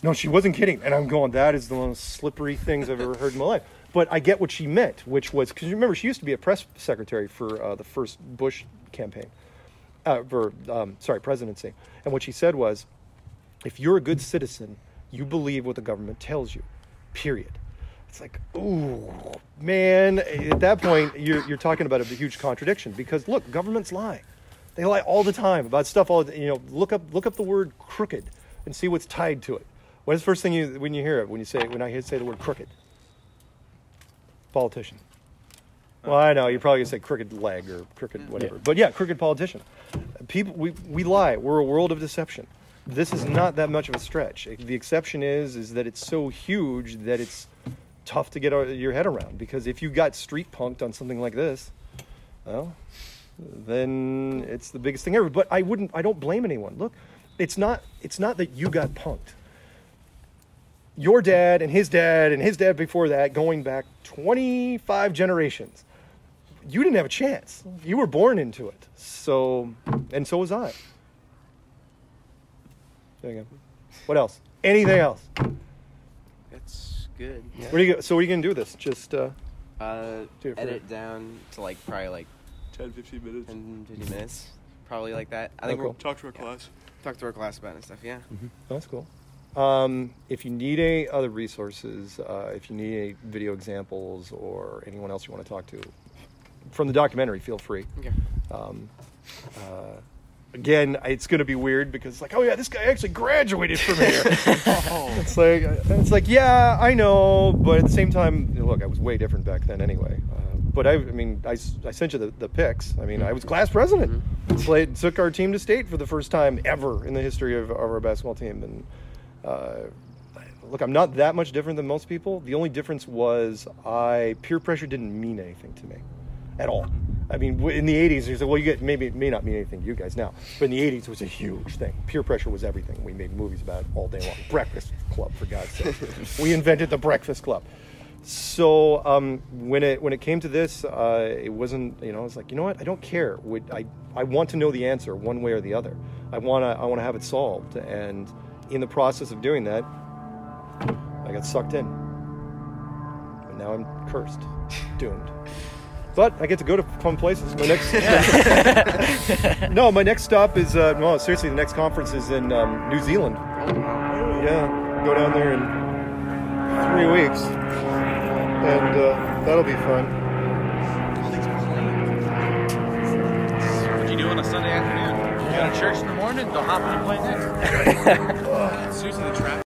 No, she wasn't kidding. And I'm going, that is the most slippery things I've ever heard in my life. But I get what she meant, which was, because remember, she used to be a press secretary for the first Bush campaign, presidency. And what she said was, if you're a good citizen, you believe what the government tells you, period. It's like, ooh, man, at that point, you're talking about a huge contradiction, because look, governments lie. They lie all the time about stuff. Look up the word crooked and see what's tied to it. What is the first thing when you hear it, when I say the word crooked? Politician. Well, I know, you're probably going to say crooked leg or crooked whatever. But yeah, crooked politician. People, we lie. We're a world of deception. This is not that much of a stretch. The exception is that it's so huge that it's tough to get your head around, because if you got street punked on something like this, well, then it's the biggest thing ever. But I don't blame anyone. Look, it's not that you got punked. Your dad and his dad before that, going back 25 generations, you didn't have a chance. You were born into it. So was I. There you go. What else? Anything else? That's good. Yeah. What are you gonna do with this? Just edit down to like probably like 10-15 minutes. 10-15 minutes, probably like that. I Oh, think cool. we'll Talk to our class. talk to our class about it and stuff. Yeah. Oh, that's cool. If you need any other resources, if you need any video examples or anyone else you want to talk to from the documentary, feel free. Okay. Again, it's going to be weird because it's like, oh yeah, this guy actually graduated from here. It's like, yeah, I know, but at the same time, look, I was way different back then anyway. But I sent you the pics. I mean, I was class president. Took our team to state for the first time ever in the history of our basketball team. And look, I'm not that much different than most people. The only difference was peer pressure didn't mean anything to me at all. I mean, in the 80s, you said, well, maybe it may not mean anything to you guys now, but in the 80s, it was a huge thing. Peer pressure was everything. We made movies about it all day long. Breakfast Club, for God's sake. We invented the Breakfast Club. So when it came to this, it wasn't, it's like, you know what? I don't care. I want to know the answer one way or the other. I want to have it solved. And in the process of doing that, I got sucked in. And now I'm cursed, doomed. But I get to go to fun places. My next my next stop is seriously, the next conference is in New Zealand. Yeah, go down there in 3 weeks, and that'll be fun. What you do on a Sunday afternoon? You go to church in the morning, they'll hop on a plane next. It's usually the traffic.